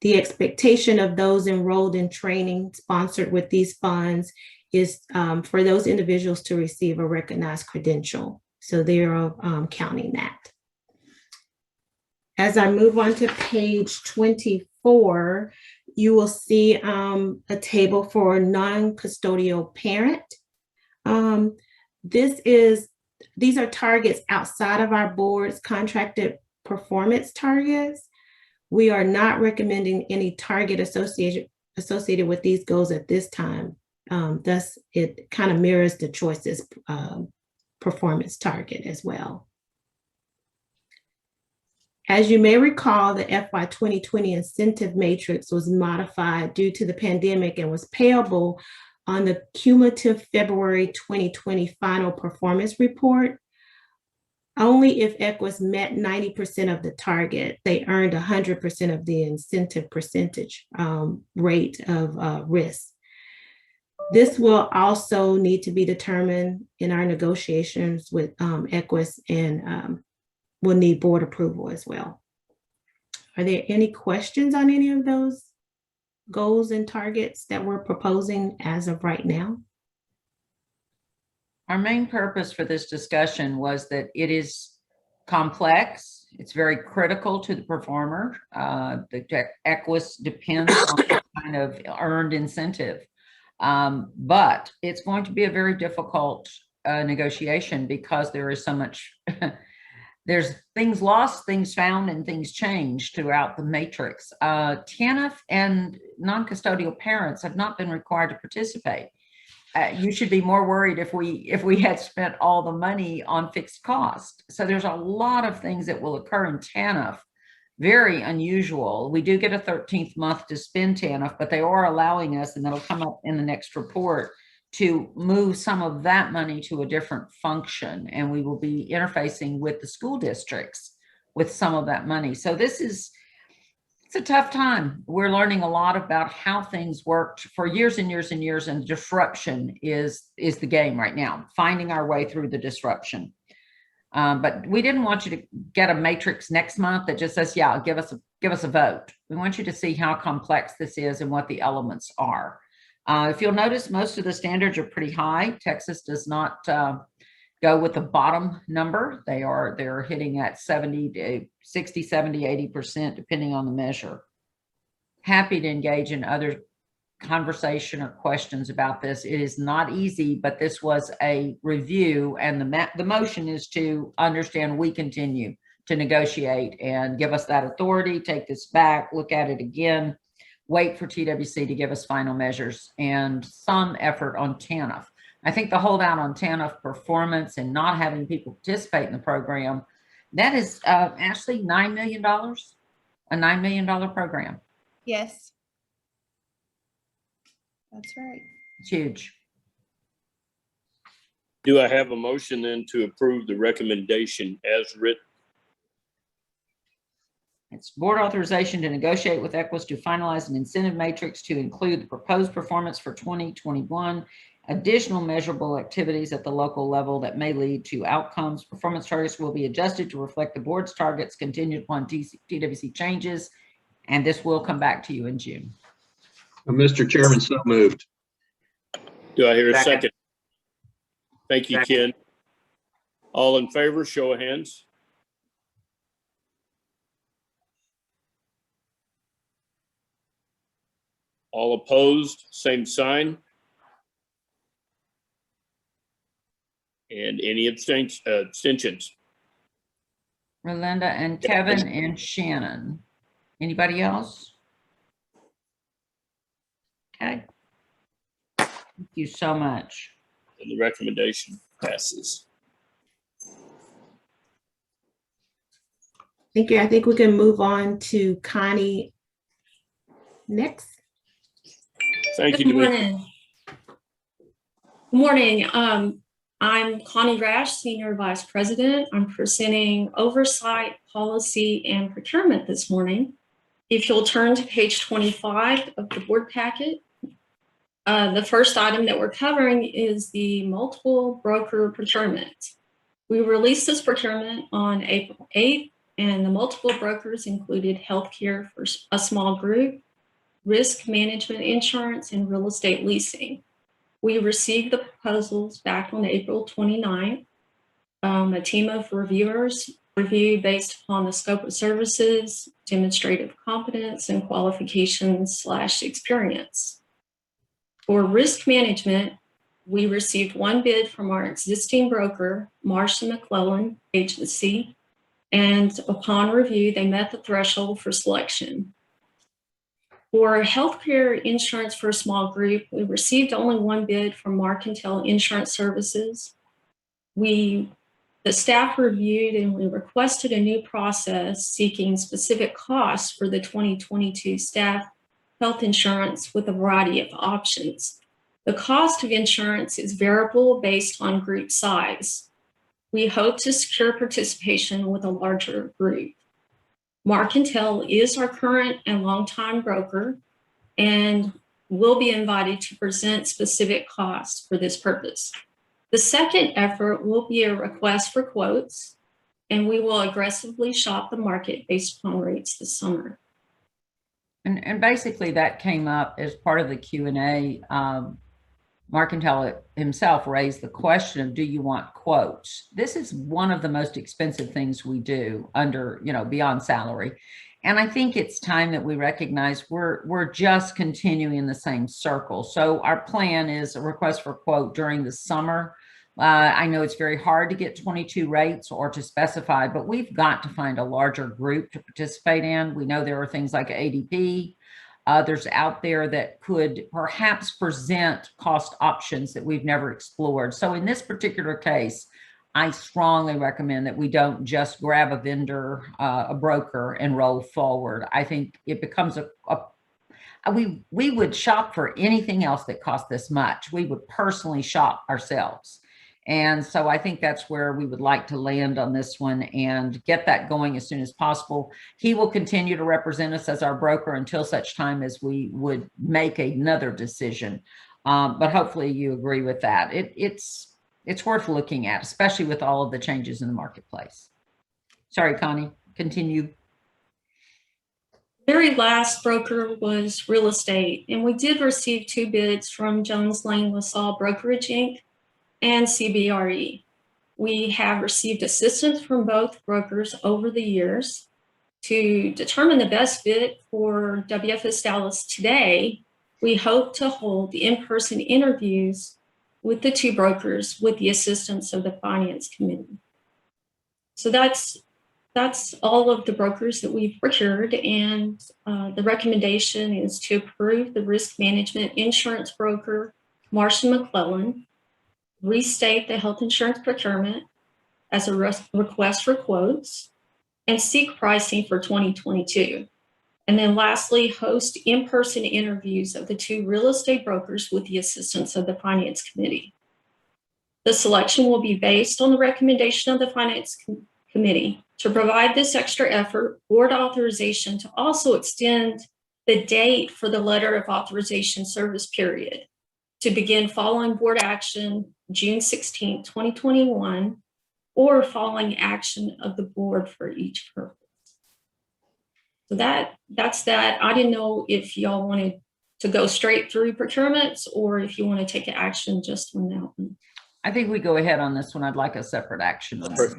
The expectation of those enrolled in training sponsored with these funds is for those individuals to receive a recognized credential. So they're counting that. As I move on to page 24, you will see a table for non-custodial parent. These are targets outside of our board's contracted performance targets. We are not recommending any target associated with these goals at this time. Thus, it kind of mirrors the Choices performance target as well. As you may recall, the FY 2020 incentive matrix was modified due to the pandemic and was payable on the cumulative February 2020 final performance report. Only if EQUIS met 90% of the target, they earned 100% of the incentive percentage rate of risk. This will also need to be determined in our negotiations with EQUIS and will need board approval as well. Are there any questions on any of those goals and targets that we're proposing as of right now? Our main purpose for this discussion was that it is complex. It's very critical to the performer. The EQUIS depends on that kind of earned incentive. But it's going to be a very difficult negotiation because there is so much, there's things lost, things found, and things changed throughout the matrix. TANF and non-custodial parents have not been required to participate. You should be more worried if we had spent all the money on fixed cost. So there's a lot of things that will occur in TANF, very unusual. We do get a 13th month to spend TANF, but they are allowing us, and that'll come up in the next report, to move some of that money to a different function. And we will be interfacing with the school districts with some of that money. So it's a tough time. We're learning a lot about how things worked for years and years and years, and disruption is the game right now, finding our way through the disruption. But we didn't want you to get a matrix next month that just says, yeah, give us a vote. We want you to see how complex this is and what the elements are. If you'll notice, most of the standards are pretty high. Texas does not go with the bottom number. They're hitting at 60, 70, 80%, depending on the measure. Happy to engage in other conversation or questions about this. It is not easy, but this was a review, and the motion is to understand we continue to negotiate and give us that authority, take this back, look at it again, wait for TWC to give us final measures, and some effort on TANF. I think the holdout on TANF performance and not having people participate in the program, that is Ashley, $9 million, a $9 million program. Yes. That's right. It's huge. Do I have a motion then to approve the recommendation as written? It's board authorization to negotiate with EQUIS to finalize an incentive matrix to include the proposed performance for 2021, additional measurable activities at the local level that may lead to outcomes. Performance targets will be adjusted to reflect the board's targets contingent upon TWC changes, and this will come back to you in June. Mr. Chairman, so moved. Do I hear a second? Thank you, Ken. All in favor, show of hands. All opposed, same sign. And any abstentions? Relinda and Kevin and Shannon. Anybody else? Okay. Thank you so much. And the recommendation passes. Thank you. I think we can move on to Connie next. Thank you. Good morning. Good morning. I'm Connie Rash, Senior Vice President. I'm presenting Oversight, Policy, and Procurement this morning. If you'll turn to page 25 of the board packet, the first item that we're covering is the multiple broker procurement. We released this procurement on April 8th, and the multiple brokers included healthcare for a small group, risk management insurance, and real estate leasing. We received the proposals back on April 29th. A team of reviewers reviewed based upon the scope of services, demonstrative competence, and qualifications/experience. For risk management, we received one bid from our existing broker, Marsh & McClellan Agency, and upon review, they met the threshold for selection. For healthcare insurance for a small group, we received only one bid from Marcantel Insurance Services. The staff reviewed and we requested a new process seeking specific costs for the 2022 staff health insurance with a variety of options. The cost of insurance is variable based on group size. We hope to secure participation with a larger group. Marcantel is our current and longtime broker and will be invited to present specific costs for this purpose. The second effort will be a request for quotes, and we will aggressively shop the market based upon rates this summer. And basically that came up as part of the Q&A. Marcantel himself raised the question of, do you want quotes? This is one of the most expensive things we do under, beyond salary. And I think it's time that we recognize we're just continuing in the same circle. So our plan is a request for quote during the summer. I know it's very hard to get 22 rates or to specify, but we've got to find a larger group to participate in. We know there are things like ADP, others out there that could perhaps present cost options that we've never explored. So in this particular case, I strongly recommend that we don't just grab a vendor, a broker, and roll forward. I think it becomes we would shop for anything else that cost this much. We would personally shop ourselves. And so I think that's where we would like to land on this one and get that going as soon as possible. He will continue to represent us as our broker until such time as we would make another decision. But hopefully you agree with that. It's worth looking at, especially with all of the changes in the marketplace. Sorry, Connie, continue. Very last broker was real estate, and we did receive 2 bids from Jones Lang LaSalle Brokerage Inc. and CBRE. We have received assistance from both brokers over the years. To determine the best fit for WFS Dallas today, we hope to hold in-person interviews with the 2 brokers with the assistance of the Finance Committee. So that's all of the brokers that we've procured, and the recommendation is to approve the risk management insurance broker, Marsh & McClellan, restate the health insurance procurement as a request for quotes, and seek pricing for 2022. And then lastly, host in-person interviews of the 2 real estate brokers with the assistance of the Finance Committee. The selection will be based on the recommendation of the Finance Committee. To provide this extra effort, board authorization to also extend the date for the letter of authorization service period to begin following board action June 16, 2021, or following action of the board for each purpose. So that's that. I didn't know if y'all wanted to go straight through procurements or if you want to take action just on that one. I think we go ahead on this one. I'd like a separate action on this.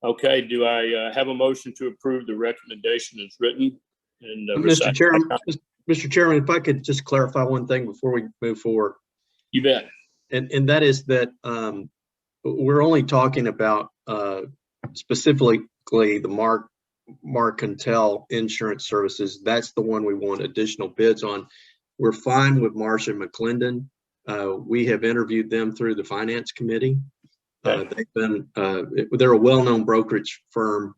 Okay, do I have a motion to approve the recommendation as written? And Mr. Chairman, if I could just clarify one thing before we move forward. You bet. And that is that we're only talking about specifically the Marcantel Insurance Services. That's the one we want additional bids on. We're fine with Marsh & McClendon. We have interviewed them through the Finance Committee. They've been they're a well-known brokerage firm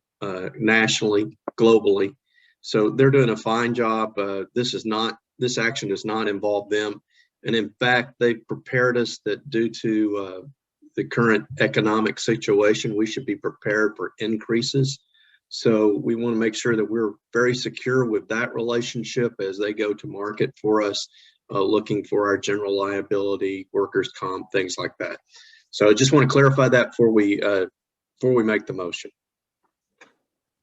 nationally, globally. So they're doing a fine job. This action does not involve them. And in fact, they prepared us that due to the current economic situation, we should be prepared for increases. So we want to make sure that we're very secure with that relationship as they go to market for us, looking for our general liability, workers' comp, things like that. So I just want to clarify that before we make the motion.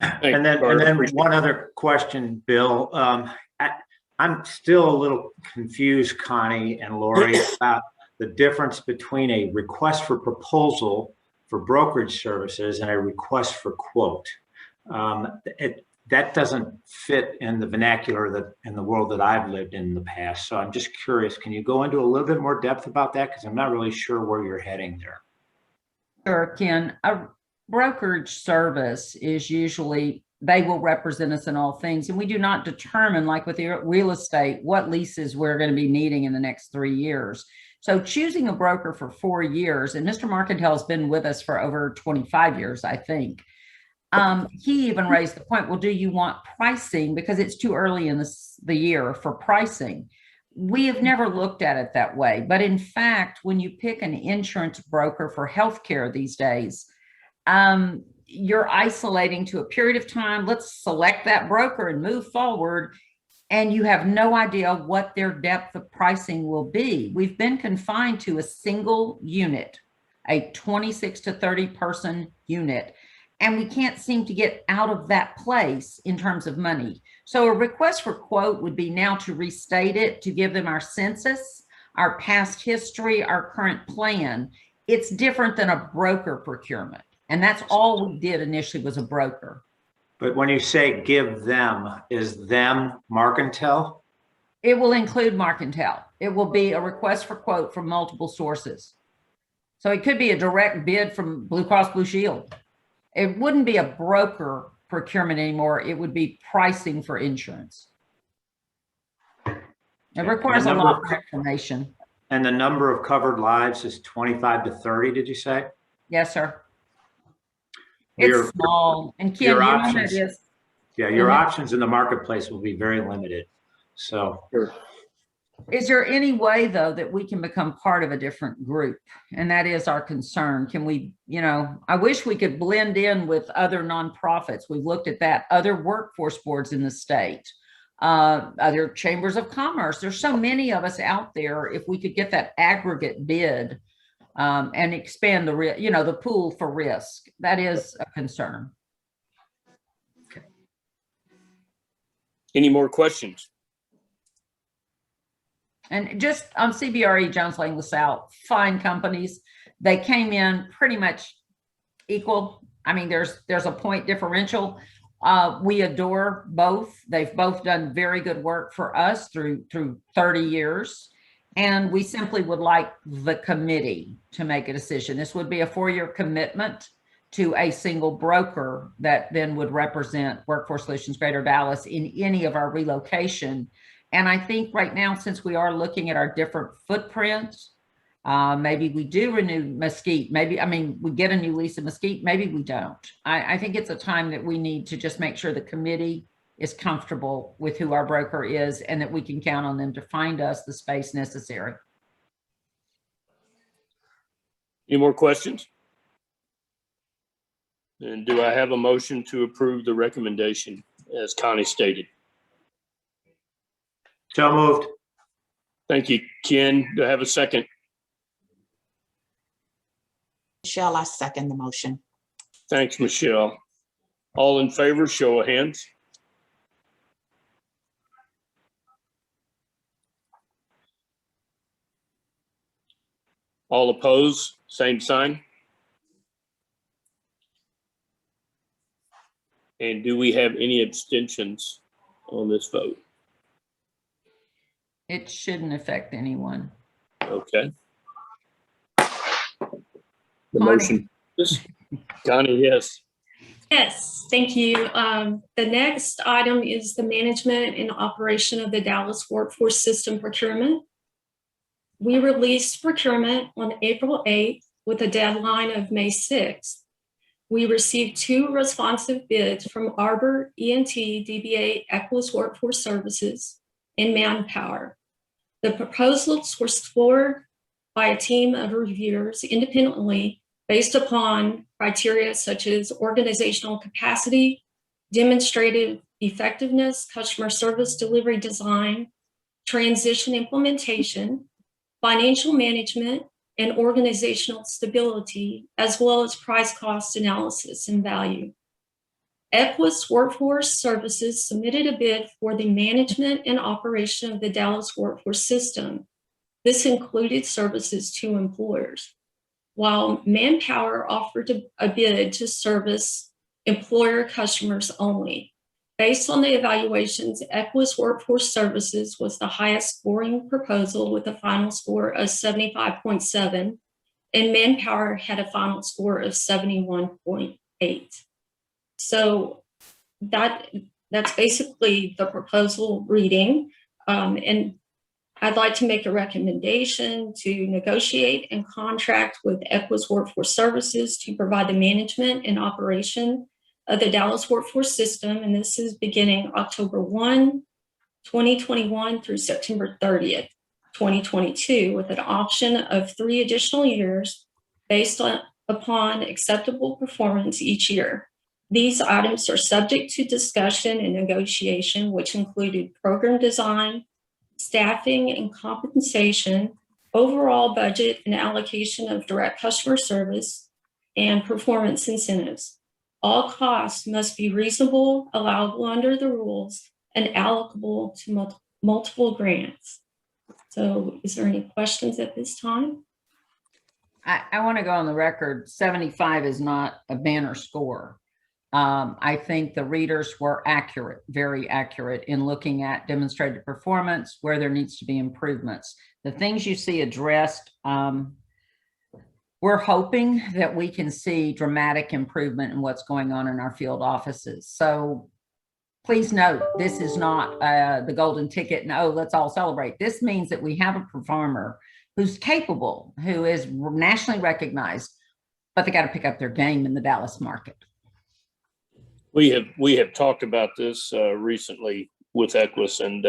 And then one other question, Bill. I'm still a little confused, Connie and Lori, about the difference between a request for proposal for brokerage services and a request for quote. That doesn't fit in the vernacular in the world that I've lived in the past. So I'm just curious, can you go into a little bit more depth about that? Because I'm not really sure where you're heading there. Sure, Ken. A brokerage service is usually, they will represent us in all things. And we do not determine, like with real estate, what leases we're going to be needing in the next 3 years. So choosing a broker for 4 years, and Mr. Marcantel has been with us for over 25 years, I think. He even raised the point, well, do you want pricing? Because it's too early in the year for pricing. We have never looked at it that way. But in fact, when you pick an insurance broker for healthcare these days, you're isolating to a period of time. Let's select that broker and move forward. And you have no idea what their depth of pricing will be. We've been confined to a single unit, a 26 to 30 person unit. and we can't seem to get out of that place in terms of money. So a request for quote would be now to restate it, to give them our census, our past history, our current plan. It's different than a broker procurement. And that's all we did initially was a broker. But when you say give them, is them Marcantel? It will include Marcantel. It will be a request for quote from multiple sources. So it could be a direct bid from Blue Cross Blue Shield. It wouldn't be a broker procurement anymore. It would be pricing for insurance. It requires a lot of information. And the number of covered lives is 25 to 30, did you say? Yes, sir. It's small. And Ken, your you know options, that is. yeah, your options in the marketplace will be very limited. So is there any way though that we can become part of a different group? And that is our concern. Can we, you know, I wish we could blend in with other nonprofits. We've looked at that, other workforce boards in the state, other chambers of commerce. There's so many of us out there. If we could get that aggregate bid and expand the, you know, the pool for risk, that is a concern. Okay. Any more questions? And just on CBRE, Jones Lang LaSalle, fine companies. They came in pretty much equal. I mean, there's a point differential. We adore both. They've both done very good work for us through 30 years. And we simply would like the committee to make a decision. This would be a 4-year commitment to a single broker that then would represent Workforce Solutions Greater Dallas in any of our relocation. And I think right now, since we are looking at our different footprints, maybe we do renew Mesquite. Maybe, I mean, we get a new lease in Mesquite. Maybe we don't. I think it's a time that we need to just make sure the committee is comfortable with who our broker is and that we can count on them to find us the space necessary. Any more questions? And do I have a motion to approve the recommendation as Connie stated? So moved. Thank you, Ken. Do I have a second? Michelle, I second the motion. Thanks, Michelle. All in favor, show of hands. All opposed, same sign. And do we have any abstentions on this vote? It shouldn't affect anyone. Okay. The motion, Connie, yes. Yes, thank you. The next item is the management and operation of the Dallas Workforce System procurement. We released procurement on April 8th with a deadline of May 6th. We received 2 responsive bids from Arbor, ENT, DBA, Equus Workforce Services, and Manpower. The proposals were scored by a team of reviewers independently based upon criteria such as organizational capacity, demonstrated effectiveness, customer service delivery design, transition implementation, financial management, and organizational stability, as well as price cost analysis and value. Equus Workforce Services submitted a bid for the management and operation of the Dallas Workforce System. This included services to employers, while Manpower offered a bid to service employer customers only. Based on the evaluations, Equus Workforce Services was the highest scoring proposal with a final score of 75.7, and Manpower had a final score of 71.8. So that's basically the proposal reading. And I'd like to make a recommendation to negotiate and contract with Equus Workforce Services to provide the management and operation of the Dallas Workforce System. And this is beginning October 1, 2021 through September 30th, 2022, with an option of 3 additional years based upon acceptable performance each year. These items are subject to discussion and negotiation, which included program design, staffing and compensation, overall budget and allocation of direct customer service, and performance incentives. All costs must be reasonable, allowable under the rules, and allocable to multiple grants. So is there any questions at this time? I want to go on the record, 75 is not a banner score. I think the readers were accurate, very accurate in looking at demonstrated performance, where there needs to be improvements. The things you see addressed, we're hoping that we can see dramatic improvement in what's going on in our field offices. So please note, this is not the golden ticket and, oh, let's all celebrate. This means that we have a performer who's capable, who is nationally recognized, but they got to pick up their game in the Dallas market. We have talked about this recently with Equus, and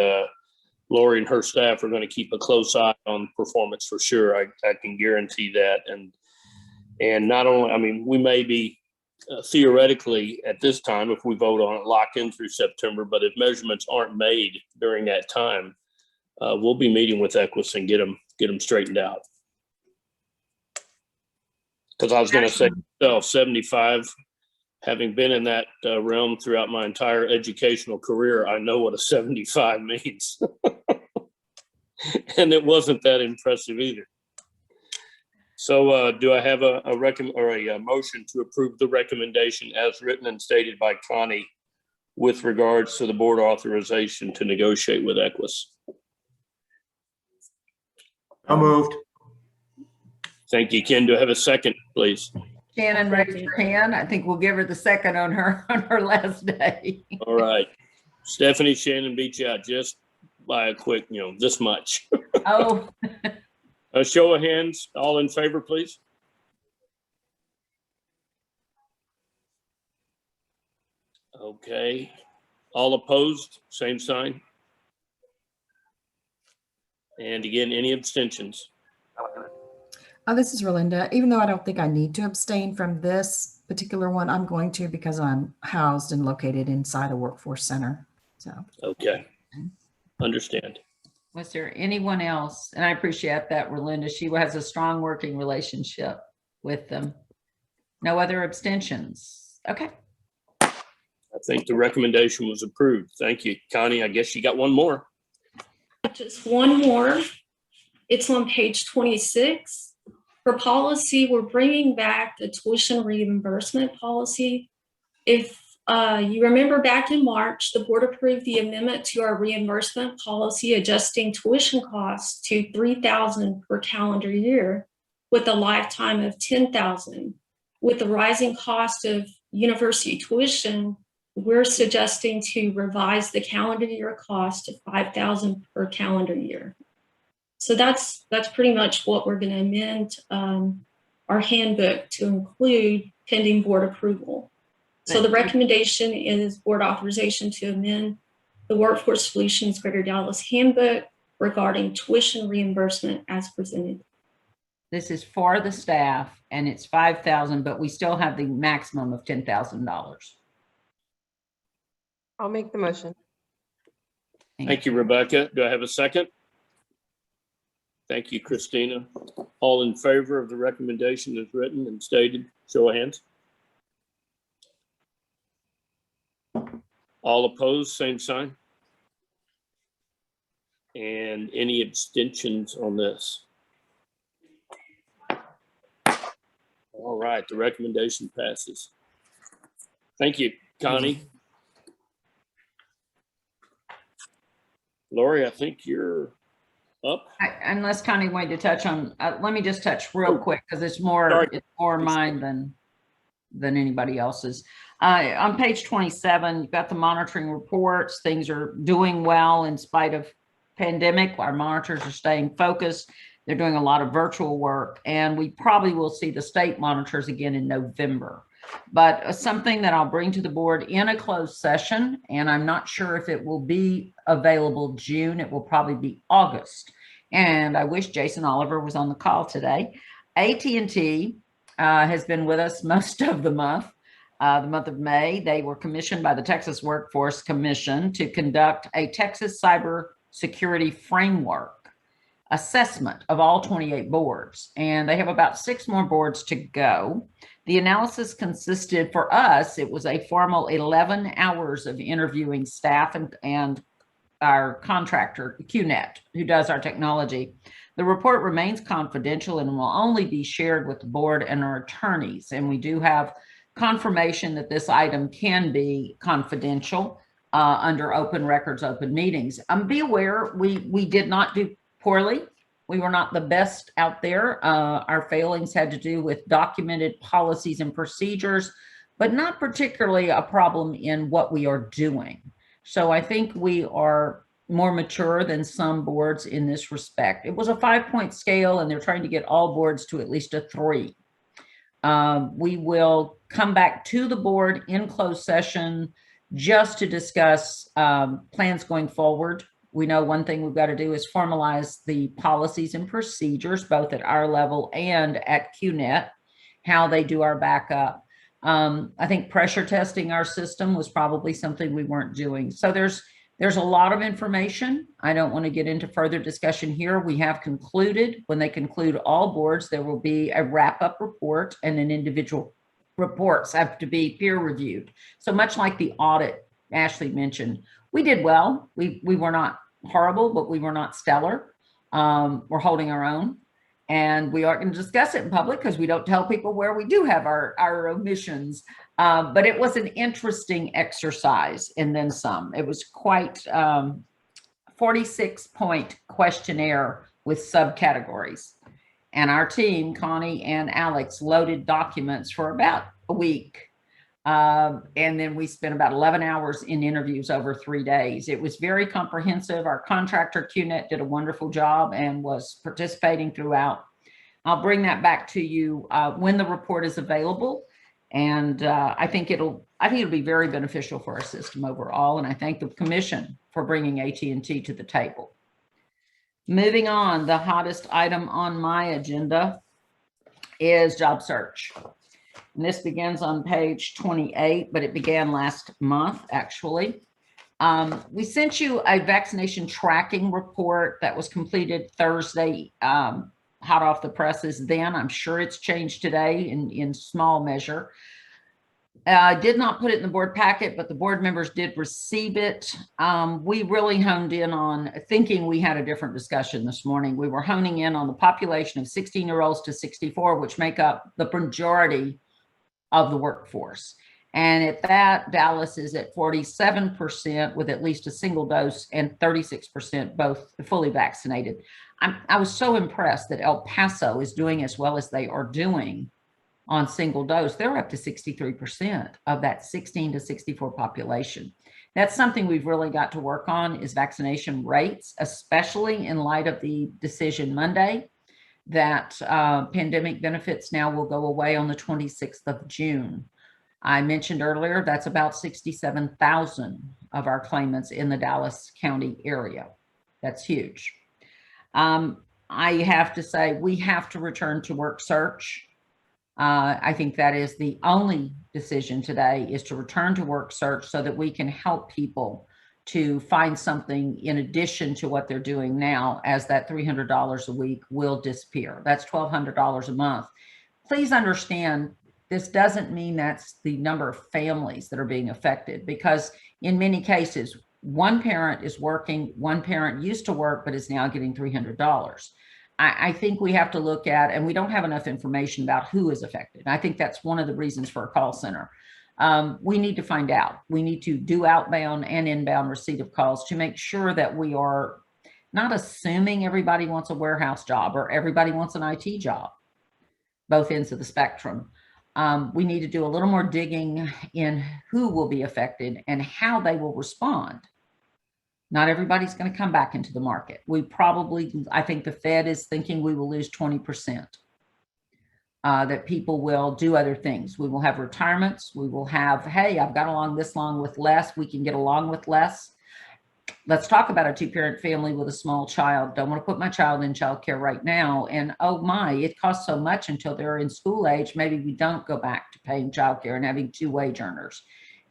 Lori and her staff are going to keep a close eye on performance for sure. I can guarantee that. And not only, I mean, we may be theoretically at this time, if we vote on it, locked in through September, but if measurements aren't made during that time, we'll be meeting with Equus and get them straightened out. Because I was going to say, 75, having been in that realm throughout my entire educational career, I know what a 75 means. And it wasn't that impressive either. So do I have a motion to approve the recommendation as written and stated by Connie with regards to the board authorization to negotiate with Equus? So moved. Thank you, Ken. Do I have a second, please? Shannon raised her hand. I think we'll give her the second on her last day. All right. Stephanie, Shannon beat you out just by a quick, this much. Oh. A show of hands, all in favor, please. Okay. All opposed, same sign. And again, any abstentions? This is Rolinda. Even though I don't think I need to abstain from this particular one, I'm going to because I'm housed and located inside a workforce center. So. Okay. Understand. Was there anyone else? And I appreciate that, Rolinda. She has a strong working relationship with them. No other abstentions. Okay. I think the recommendation was approved. Thank you. Connie, I guess you got one more. Just one more. It's on page 26. For policy, we're bringing back the tuition reimbursement policy. If you remember back in March, the board approved the amendment to our reimbursement policy, adjusting tuition costs to $3,000 per calendar year with a lifetime of $10,000. With the rising cost of university tuition, we're suggesting to revise the calendar year cost to $5,000 per calendar year. So that's pretty much what we're going to amend our handbook to include pending board approval. So the recommendation is board authorization to amend the Workforce Solutions Greater Dallas Handbook regarding tuition reimbursement as presented. This is for the staff and it's $5,000, but we still have the maximum of $10,000. I'll make the motion. Thank you, Rebecca. Do I have a second? Thank you, Christina. All in favor of the recommendation as written and stated, show of hands. All opposed, same sign. And any abstentions on this? All right, the recommendation passes. Thank you, Connie. Lori, I think you're up. Unless Connie wanted to touch on, let me just touch real quick because it's more mine than anybody else's. On page 27, you've got the monitoring reports. Things are doing well in spite of pandemic. Our monitors are staying focused. They're doing a lot of virtual work, and we probably will see the state monitors again in November. But something that I'll bring to the board in a closed session, and I'm not sure if it will be available June, it will probably be August. And I wish Jason Oliver was on the call today. AT&T has been with us most of the month of May. They were commissioned by the Texas Workforce Commission to conduct a Texas cybersecurity framework assessment of all 28 boards. And they have about 6 more boards to go. The analysis consisted for us, it was a formal 11 hours of interviewing staff and our contractor, QNet, who does our technology. The report remains confidential and will only be shared with the board and our attorneys. And we do have confirmation that this item can be confidential under open records, open meetings. Be aware, we did not do poorly. We were not the best out there. Our failings had to do with documented policies and procedures, but not particularly a problem in what we are doing. So I think we are more mature than some boards in this respect. It was a 5-point scale and they're trying to get all boards to at least a 3. We will come back to the board in closed session just to discuss plans going forward. We know one thing we've got to do is formalize the policies and procedures, both at our level and at QNet, how they do our backup. I think pressure testing our system was probably something we weren't doing. So there's a lot of information. I don't want to get into further discussion here. We have concluded, when they conclude all boards, there will be a wrap-up report, and then individual reports have to be peer reviewed. So much like the audit Ashley mentioned, we did well. We were not horrible, but we were not stellar. We're holding our own. And we aren't going to discuss it in public because we don't tell people where we do have our omissions. But it was an interesting exercise and then some. It was quite 46-point questionnaire with subcategories. And our team, Connie and Alex, loaded documents for about a week. And then we spent about 11 hours in interviews over 3 days. It was very comprehensive. Our contractor, QNet, did a wonderful job and was participating throughout. I'll bring that back to you when the report is available. And I think it'll be very beneficial for our system overall. And I thank the commission for bringing AT&T to the table. Moving on, the hottest item on my agenda is job search. And this begins on page 28, but it began last month, actually. We sent you a vaccination tracking report that was completed Thursday, hot off the presses then. I'm sure it's changed today in small measure. I did not put it in the board packet, but the board members did receive it. We really honed in on thinking we had a different discussion this morning. We were honing in on the population of 16-year-olds to 64, which make up the majority of the workforce. And at that, Dallas is at 47% with at least a single dose and 36% both fully vaccinated. I was so impressed that El Paso is doing as well as they are doing on single dose. They're up to 63% of that 16 to 64 population. That's something we've really got to work on, is vaccination rates, especially in light of the decision Monday that pandemic benefits now will go away on the 26th of June. I mentioned earlier, that's about 67,000 of our claimants in the Dallas County area. That's huge. I have to say, we have to return to work search. I think that is the only decision today, is to return to work search so that we can help people to find something in addition to what they're doing now, as that $300 a week will disappear. That's $1,200 a month. Please understand, this doesn't mean that's the number of families that are being affected, because in many cases, one parent is working, one parent used to work, but is now getting $300. I think we have to look at, and we don't have enough information about who is affected. I think that's one of the reasons for a call center. We need to find out. We need to do outbound and inbound receipt of calls to make sure that we are not assuming everybody wants a warehouse job or everybody wants an IT job, both ends of the spectrum. We need to do a little more digging in who will be affected and how they will respond. Not everybody's going to come back into the market. I think the Fed is thinking we will lose 20%. That people will do other things. We will have retirements. We will have, hey, I've got along this long with less. We can get along with less. Let's talk about a 2-parent family with a small child. Don't want to put my child in childcare right now. And oh my, it costs so much until they're in school age. Maybe we don't go back to paying childcare and having 2 wage earners.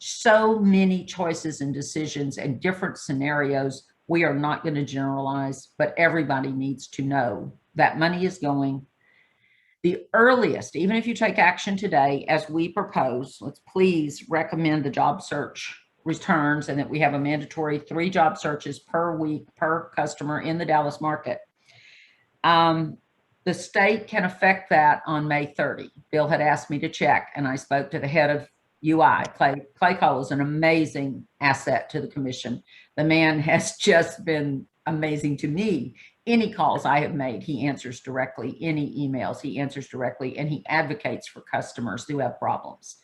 So many choices and decisions and different scenarios. We are not going to generalize, but everybody needs to know that money is going. The earliest, even if you take action today, as we propose, let's please recommend the job search returns and that we have a mandatory 3 job searches per week per customer in the Dallas market. The state can affect that on May 30. Bill had asked me to check, and I spoke to the head of UI. Clay Cole is an amazing asset to the commission. The man has just been amazing to me. Any calls I have made, he answers directly. Any emails, he answers directly, and he advocates for customers who have problems.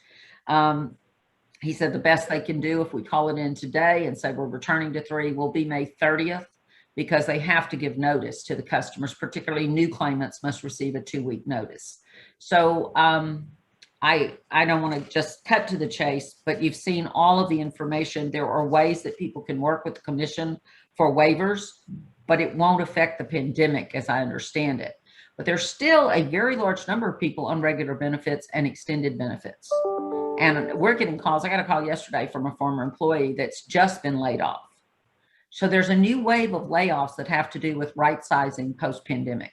He said the best they can do if we call it in today and say we're returning to 3 will be May 30th, because they have to give notice to the customers, particularly new claimants must receive a 2-week notice. So I don't want to just cut to the chase, but you've seen all of the information. There are ways that people can work with the commission for waivers, but it won't affect the pandemic as I understand it. But there's still a very large number of people on regular benefits and extended benefits. And we're getting calls. I got a call yesterday from a former employee that's just been laid off. So there's a new wave of layoffs that have to do with right sizing post-pandemic.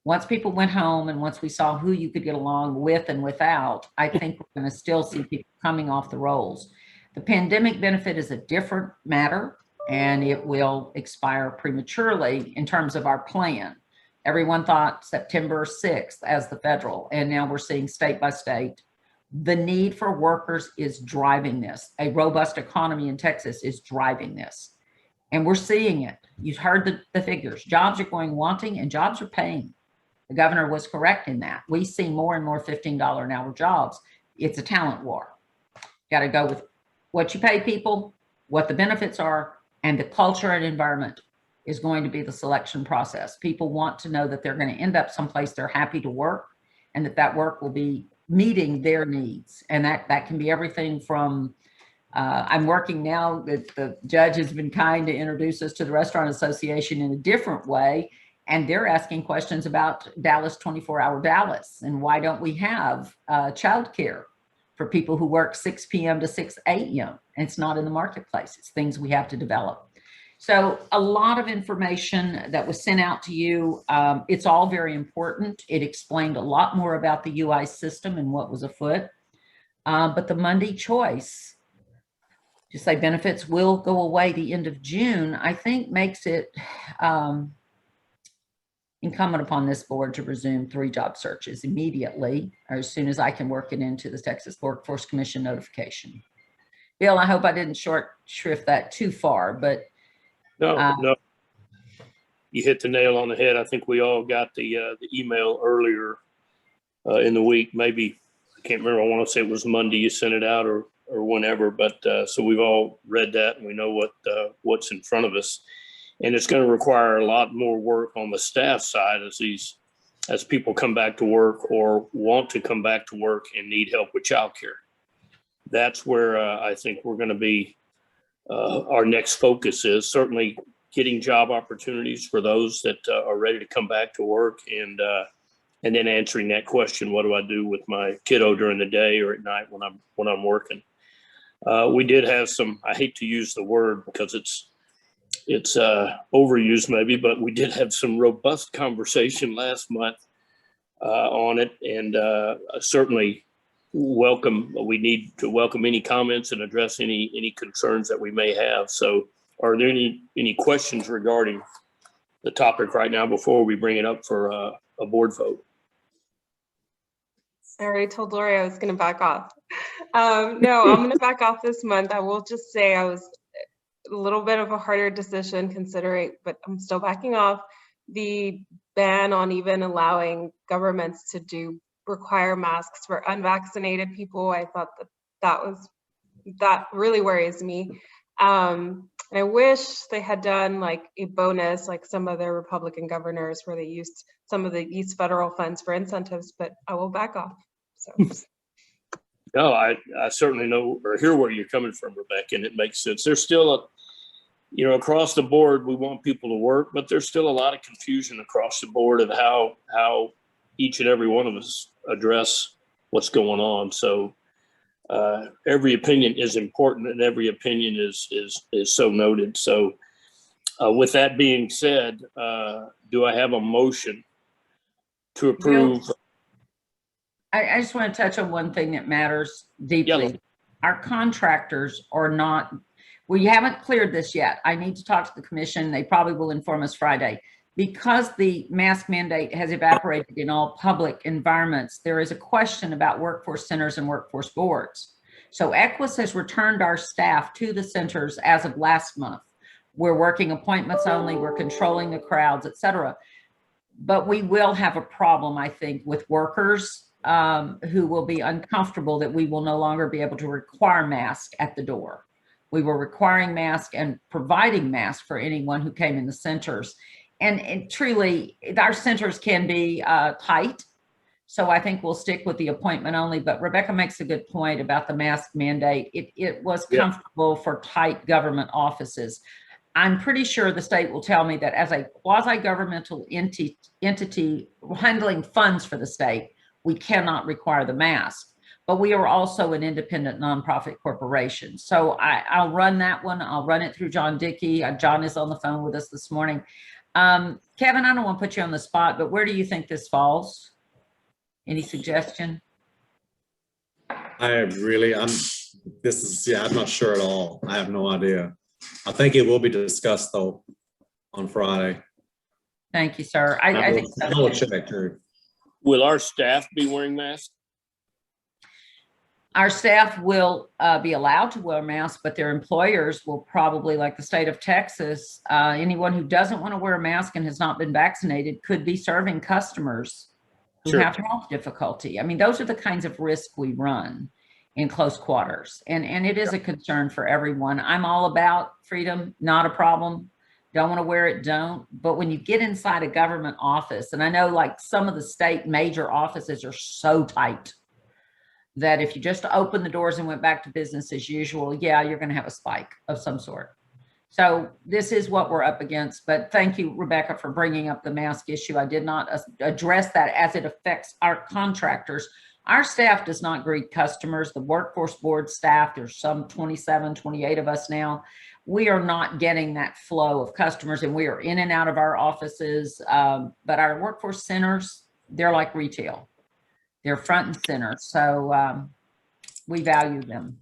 Once people went home and once we saw who you could get along with and without, I think we're going to still see people coming off the rolls. The pandemic benefit is a different matter, and it will expire prematurely in terms of our plan. Everyone thought September 6th as the federal, and now we're seeing state by state. The need for workers is driving this. A robust economy in Texas is driving this. And we're seeing it. You've heard the figures. Jobs are going wanting and jobs are paying. The governor was correct in that. We see more and more $15 an hour jobs. It's a talent war. Got to go with what you pay people, what the benefits are, and the culture and environment is going to be the selection process. People want to know that they're going to end up someplace they're happy to work, and that work will be meeting their needs. And that can be everything from I'm working now that the judge has been kind to introduce us to the Restaurant Association in a different way. And they're asking questions about Dallas 24-hour Dallas. And why don't we have childcare for people who work 6 p.m. to 6 a.m. And it's not in the marketplace. It's things we have to develop. So a lot of information that was sent out to you. It's all very important. It explained a lot more about the UI system and what was afoot. But the Monday choice, to say benefits will go away the end of June, I think makes it incumbent upon this board to resume 3 job searches immediately, or as soon as I can work it into the Texas Workforce Commission notification. Bill, I hope I didn't short shrift that too far, but no, you hit the nail on the head. I think we all got the email earlier in the week. Maybe I can't remember. I want to say it was Monday you sent it out, or whenever, but so we've all read that and we know what's in front of us, and it's going to require a lot more work on the staff side as people come back to work or want to come back to work and need help with childcare. That's where I think we're going to be. Our next focus is certainly getting job opportunities for those that are ready to come back to work, and then answering that question: what do I do with my kiddo during the day or at night when I'm working? We did have some, I hate to use the word because it's overused maybe, but we did have some robust conversation last month on it, and certainly we need to welcome any comments and address any concerns that we may have. So are there any questions regarding the topic right now before we bring it up for a board vote? Sorry, I told Lori I was going to back off. No, I'm going to back off this month. I will just say I was a little bit of a harder decision considering, but I'm still backing off the ban on even allowing governments to require masks for unvaccinated people. I thought that really worries me. And I wish they had done like a bonus, like some of their Republican governors, where they used some of these federal funds for incentives, but I will back off. So. No, I certainly know or hear where you're coming from, Rebecca, and it makes sense. There's still across the board, we want people to work, but there's still a lot of confusion across the board of how each and every one of us address what's going on. So every opinion is important, and every opinion is so noted. So with that being said, do I have a motion to approve? I just want to touch on one thing that matters deeply. Yeah. Our contractors are not, we haven't cleared this yet. I need to talk to the commission. They probably will inform us Friday. Because the mask mandate has evaporated in all public environments, there is a question about workforce centers and workforce boards. So Equus has returned our staff to the centers as of last month. We're working appointments only, we're controlling the crowds, et cetera. But we will have a problem, I think, with workers who will be uncomfortable that we will no longer be able to require masks at the door. We were requiring masks and providing masks for anyone who came in the centers. And truly, our centers can be tight. So I think we'll stick with the appointment only. But Rebecca makes a good point about the mask mandate. It was comfortable for tight government offices. I'm pretty sure the state will tell me that as a quasi-governmental entity handling funds for the state, we cannot require the mask. But we are also an independent nonprofit corporation. So I'll run that one. I'll run it through John Dickey. John is on the phone with us this morning. Kevin, I don't want to put you on the spot, but where do you think this falls? Any suggestion? I'm not sure at all. I have no idea. I think it will be discussed though on Friday. Thank you, sir. I think so. I will check too. Will our staff be wearing masks? Our staff will be allowed to wear masks, but their employers will probably, like the state of Texas, anyone who doesn't want to wear a mask and has not been vaccinated could be serving customers who have health difficulty. I mean, those are the kinds of risks we run in close quarters. And it is a concern for everyone. I'm all about freedom, not a problem. Don't want to wear it, don't. But when you get inside a government office, and I know like some of the state major offices are so tight that if you just open the doors and went back to business as usual, yeah, you're going to have a spike of some sort. So this is what we're up against. But thank you, Rebecca, for bringing up the mask issue. I did not address that as it affects our contractors. Our staff does not greet customers. The workforce board staff, there's some 27, 28 of us now. We are not getting that flow of customers, and we are in and out of our offices. But our workforce centers, they're like retail. They're front and center. So we value them.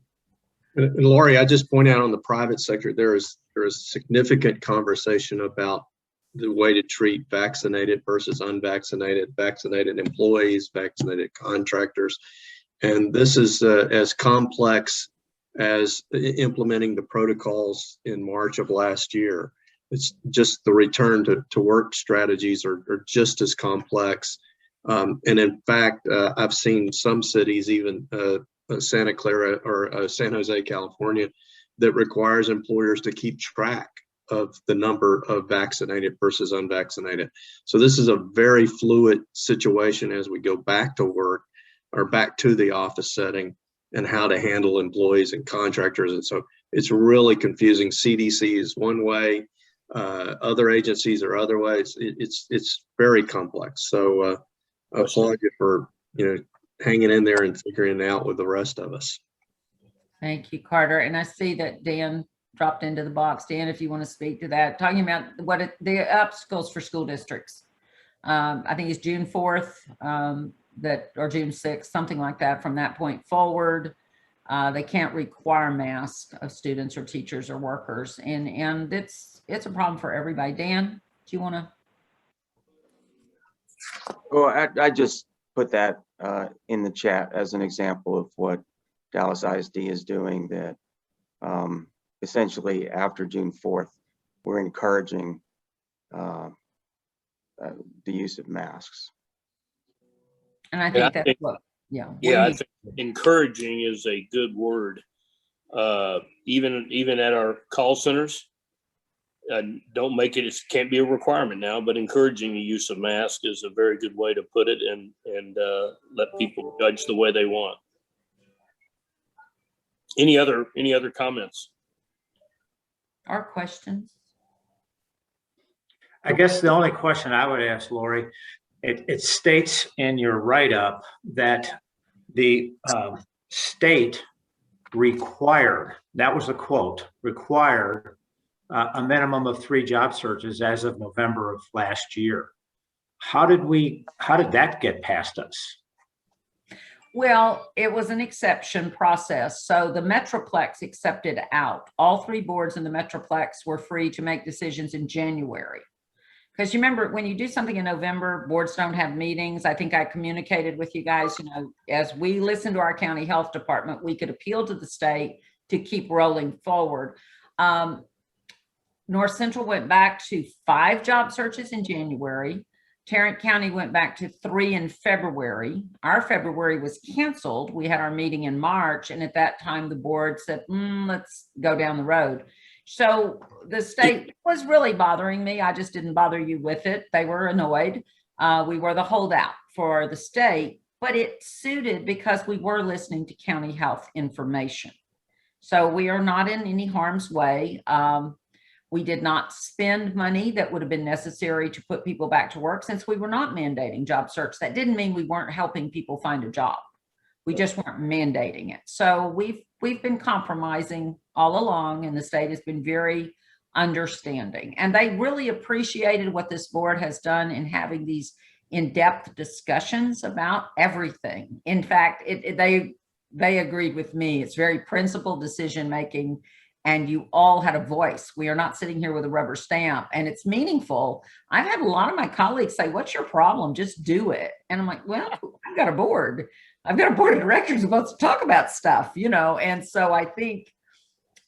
And Lori, I just point out on the private sector, there is significant conversation about the way to treat vaccinated versus unvaccinated, vaccinated employees, vaccinated contractors. And this is as complex as implementing the protocols in March of last year. It's just the return to work strategies are just as complex. And in fact, I've seen some cities, even Santa Clara or San Jose, California, that requires employers to keep track of the number of vaccinated versus unvaccinated. So this is a very fluid situation as we go back to work or back to the office setting and how to handle employees and contractors. And so it's really confusing. CDC is one way, other agencies are other ways. It's very complex. So I applaud you for hanging in there and figuring it out with the rest of us. Thank you, Carter. And I see that Dan dropped into the box. Dan, if you want to speak to that, talking about the obstacles for school districts. I think it's June 4th or June 6th, something like that. From that point forward, they can't require masks of students or teachers or workers. And it's a problem for everybody. Dan, do you want to? Well, I just put that in the chat as an example of what Dallas ISD is doing, that essentially after June 4th, we're encouraging the use of masks. And I think that's what, I think encouraging is a good word. Even at our call centers, don't make it can't be a requirement now, but encouraging the use of masks is a very good way to put it, and let people judge the way they want. Any other comments or questions? I guess the only question I would ask, Lori, it states in your write-up that the state required, that was a quote, required a minimum of 3 job searches as of November of last year. How did that get past us? Well, it was an exception process. So the Metroplex accepted out. All three boards in the Metroplex were free to make decisions in January. Because you remember when you do something in November, boards don't have meetings. I think I communicated with you guys, you know, as we listen to our county health department, we could appeal to the state to keep rolling forward. North Central went back to 5 job searches in January. Tarrant County went back to 3 in February. Our February was canceled. We had our meeting in March, and at that time the board said, let's go down the road. So the state was really bothering me. I just didn't bother you with it. They were annoyed. We were the holdout for the state, but it suited because we were listening to county health information. So we are not in any harm's way. We did not spend money that would have been necessary to put people back to work since we were not mandating job search. That didn't mean we weren't helping people find a job. We just weren't mandating it. So we've been compromising all along, and the state has been very understanding. And they really appreciated what this board has done in having these in-depth discussions about everything. In fact, they agreed with me. It's very principled decision-making, and you all had a voice. We are not sitting here with a rubber stamp, and it's meaningful. I've had a lot of my colleagues say, what's your problem? Just do it. And I'm like, well, I've got a board. I've got a board of directors who wants to talk about stuff, you know? And so I think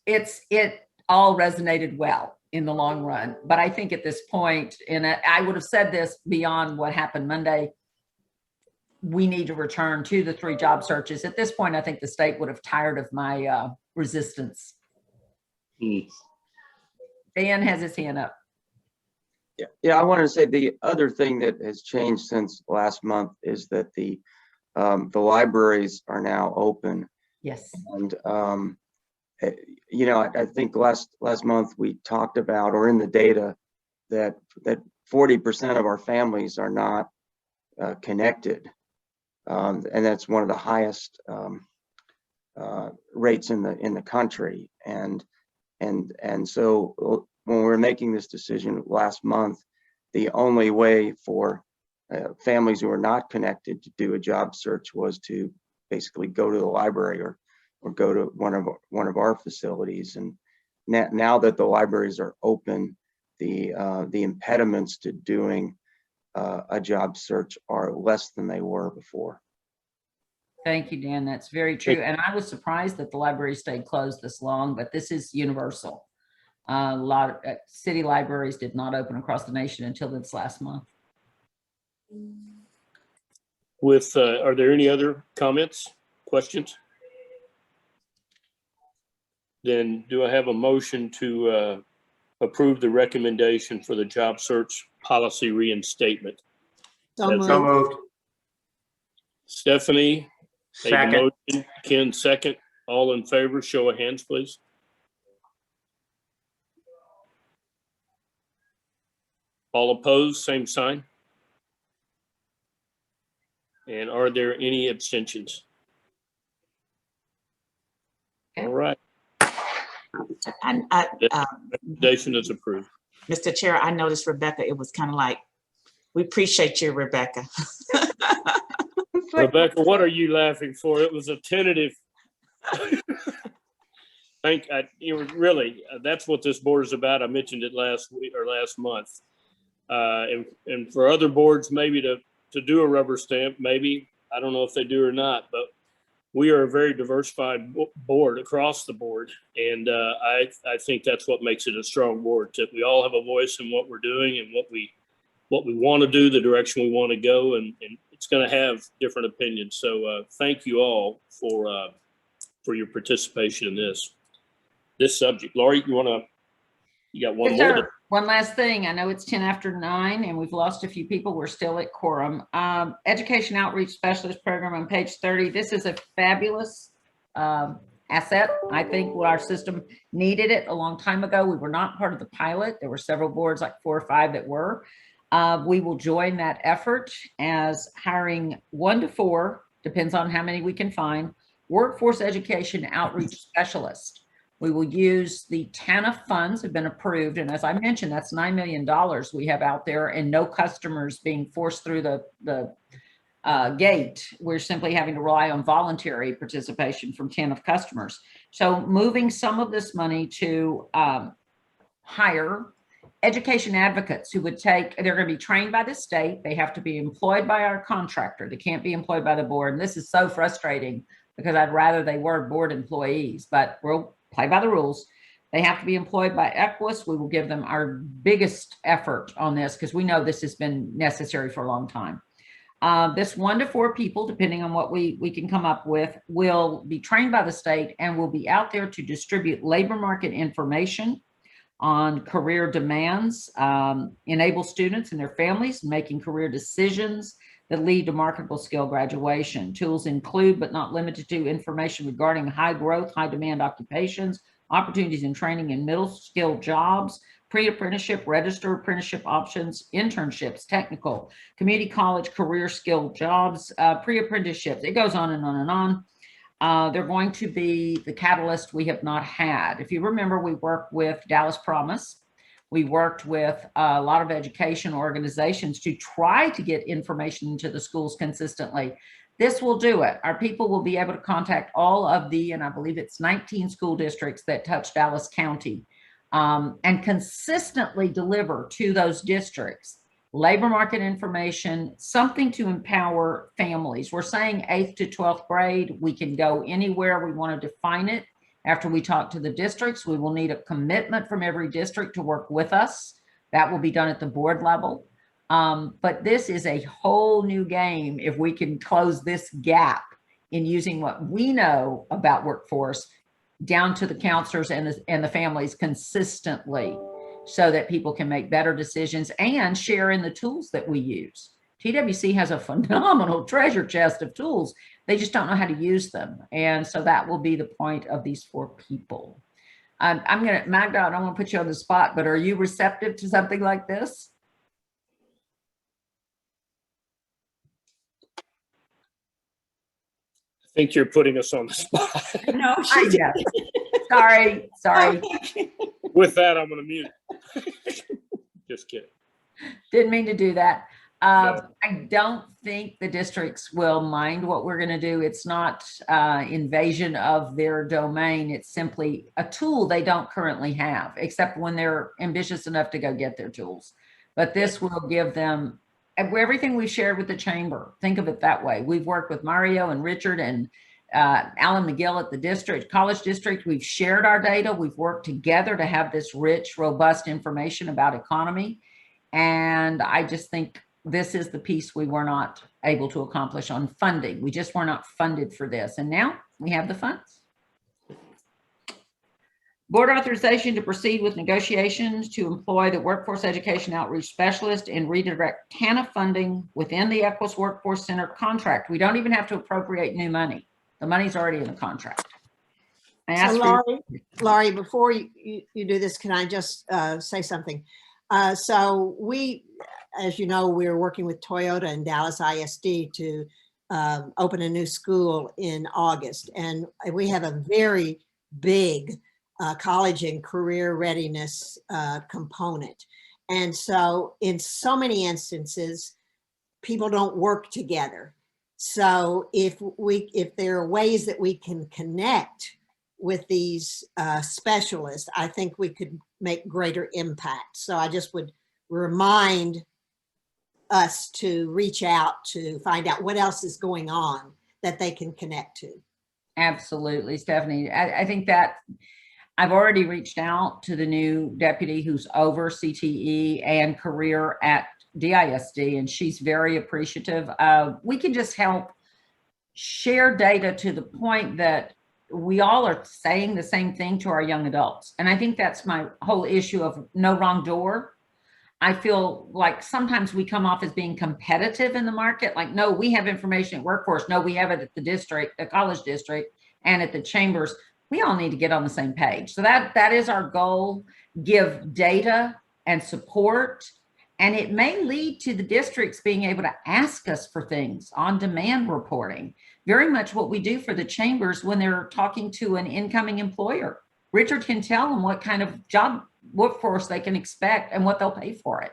it all resonated well in the long run. But I think at this point, and I would have said this beyond what happened Monday, we need to return to the 3 job searches. At this point, I think the state would have tired of my resistance. Dan has his hand up. Yeah, I wanted to say the other thing that has changed since last month is that the libraries are now open. Yes. And you know, I think last month we talked about, or in the data, that 40% of our families are not connected, and that's one of the highest rates in the country. And so when we were making this decision last month, the only way for families who are not connected to do a job search was to basically go to the library or go to one of our facilities. And now that the libraries are open, the impediments to doing a job search are less than they were before. Thank you, Dan. That's very true. And I was surprised that the library stayed closed this long, but this is universal. A lot of city libraries did not open across the nation until this last month. Are there any other comments, questions? Then do I have a motion to approve the recommendation for the job search policy reinstatement? So moved. Stephanie? Second. Motion. Ken, second. All in favor, show of hands, please. All opposed, same sign. And are there any abstentions? All right. Recommendation is approved. Mr. Chair, I noticed Rebecca, it was kind of like, we appreciate you, Rebecca. Rebecca, what are you laughing for? It was a tentative. Really, that's what this board is about. I mentioned it last week or last month. And for other boards, maybe to do a rubber stamp, maybe, I don't know if they do or not, but we are a very diversified board across the board. And I think that's what makes it a strong board, that we all have a voice in what we're doing and what we want to do, the direction we want to go, and it's going to have different opinions. So thank you all for your participation in this subject. Lori, you got one Yes, more? sir. One last thing. I know it's 10 after 9 and we've lost a few people. We're still at quorum. Education Outreach Specialist Program on page 30. This is a fabulous asset. I think our system needed it a long time ago. We were not part of the pilot. There were several boards, like 4 or 5 that were. We will join that effort as hiring 1 to 4, depends on how many we can find, workforce education outreach specialists. We will use the TANF funds have been approved. And as I mentioned, that's $9 million we have out there, and no customers being forced through the gate. We're simply having to rely on voluntary participation from TANF customers. So moving some of this money to hire education advocates who would they're going to be trained by the state. They have to be employed by our contractor. They can't be employed by the board. And this is so frustrating because I'd rather they were board employees, but we'll play by the rules. They have to be employed by Equus. We will give them our biggest effort on this because we know this has been necessary for a long time. This 1 to 4 people, depending on what we can come up with, will be trained by the state and will be out there to distribute labor market information on career demands, enable students and their families making career decisions that lead to marketable skill graduation. Tools include, but not limited to, information regarding high growth, high demand occupations, opportunities in training in middle skill jobs, pre-apprenticeship, registered apprenticeship options, internships, technical, community college, career skill jobs, pre-apprenticeships. It goes on and on and on. They're going to be the catalyst we have not had. If you remember, we worked with Dallas Promise. We worked with a lot of education organizations to try to get information into the schools consistently. This will do it. Our people will be able to contact all of and I believe it's 19 school districts that touch Dallas County, and consistently deliver to those districts labor market information, something to empower families. We're saying 8th to 12th grade. We can go anywhere we want to define it. After we talk to the districts, we will need a commitment from every district to work with us. That will be done at the board level. But this is a whole new game if we can close this gap in using what we know about workforce down to the counselors and the families consistently so that people can make better decisions and share in the tools that we use. TWC has a phenomenal treasure chest of tools. They just don't know how to use them. And so that will be the point of these 4 people. Magda, I don't want to put you on the spot, but are you receptive to something like this? I think you're putting us on the spot. No, sorry. With that, I'm going to mute. Just kidding. Didn't mean to do that. No. I don't think the districts will mind what we're going to do. It's not invasion of their domain. It's simply a tool they don't currently have, except when they're ambitious enough to go get their tools. But this will give them everything we shared with the chamber. Think of it that way. We've worked with Mario and Richard and Alan McGill at the college district. We've shared our data. We've worked together to have this rich, robust information about economy. And I just think this is the piece we were not able to accomplish on funding. We just were not funded for this. And now we have the funds. Board authorization to proceed with negotiations to employ the Workforce Education Outreach Specialist and redirect TANF funding within the Equus Workforce Center contract. We don't even have to appropriate new money. The money's already in the contract. So Laurie, before you do this, can I just say something? So we, as you know, we're working with Toyota and Dallas ISD to open a new school in August. And we have a very big college and career readiness component. And so in so many instances, people don't work together. So if there are ways that we can connect with these specialists, I think we could make greater impact. So I just would remind us to reach out to find out what else is going on that they can connect to. Absolutely, Stephanie. I think that I've already reached out to the new deputy who's over CTE and career at DISD, and she's very appreciative. We can just help share data to the point that we all are saying the same thing to our young adults. And I think that's my whole issue of no wrong door. I feel like sometimes we come off as being competitive in the market. Like, no, we have information at Workforce. No, we have it at the district, the college district, and at the chambers. We all need to get on the same page. So that is our goal, give data and support. And it may lead to the districts being able to ask us for things on demand reporting, very much what we do for the chambers when they're talking to an incoming employer. Richard can tell them what kind of job workforce they can expect and what they'll pay for it.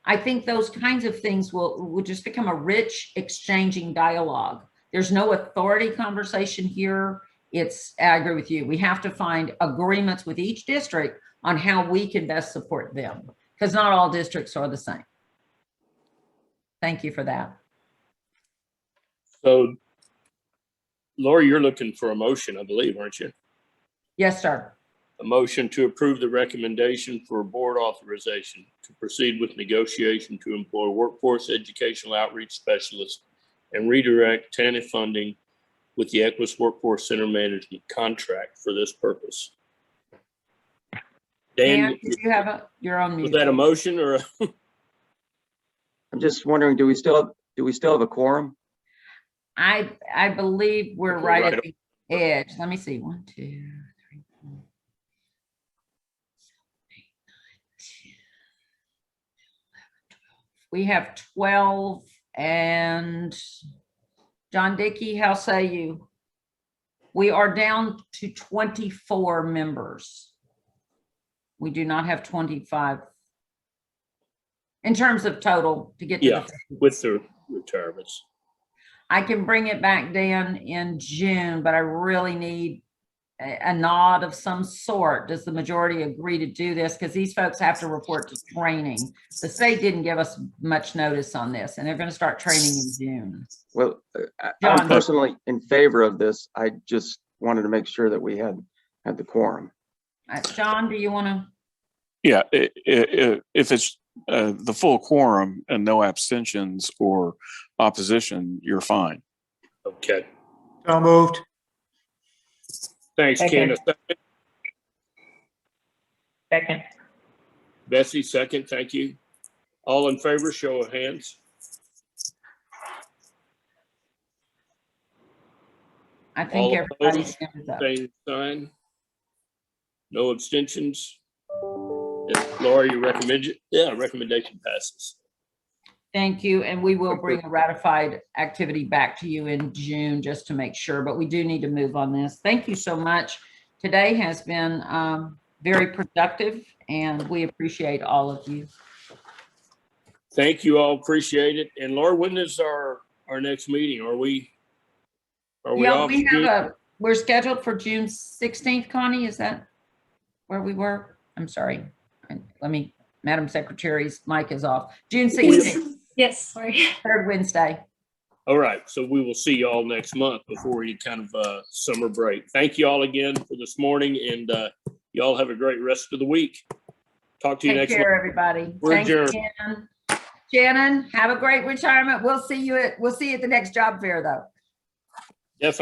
I think those kinds of things will just become a rich exchanging dialogue. There's no authority conversation here. I agree with you. We have to find agreements with each district on how we can best support them, because not all districts are the same. Thank you for that. So, Lori, you're looking for a motion, I believe, aren't you? Yes, sir. A motion to approve the recommendation for board authorization to proceed with negotiation to employ workforce educational outreach specialists and redirect TANF funding with the Equus Workforce Center Management contract for this purpose. Dan, did you have your own was music? that a motion or? I'm just wondering, do we still have a quorum? I believe we're Okay, right right at the edge. Let me see. 1, 2, 3, 4, 5, 6, 7, 8, 9, 10, 11, 12. We have 12, and John Dickey, how say you? We are down to 24 members. We do not have 25 in terms of total to get to Yeah, with the retirements. I can bring it back down in June, but I really need a nod of some sort. Does the majority agree to do this? Because these folks have to report to training. The state didn't give us much notice on this, and they're going to start training in June. Well, John. I'm personally in favor of this. I just wanted to make sure that we had the quorum. John, do you want to? Yeah, if it's the full quorum and no abstentions or opposition, you're fine. Okay. So moved. Thanks, Ken. Second. Bessie, second. Thank you. All in favor, show of hands. I think All everybody's opposed, hands up. same sign. No abstentions. Laura, you recommend it? Yeah, recommendation passes. Thank you. And we will bring a ratified activity back to you in June just to make sure, but we do need to move on this. Thank you so much. Today has been very productive, and we appreciate all of you. Thank you all. Appreciate it. And Laura, when is our next meeting? Are we off? We're scheduled for June 16th, Connie. Is that where we were? I'm sorry. Madam Secretary's mic is off. June 16th. Yes, sorry. Third Wednesday. All right. So we will see you all next month before any kind of summer break. Thank you all again for this morning, and you all have a great rest of the week. Talk to you next Take care, month. everybody. We're Thanks, adjourned. Shannon. Shannon, have a great retirement. We'll see you at the next job fair, though.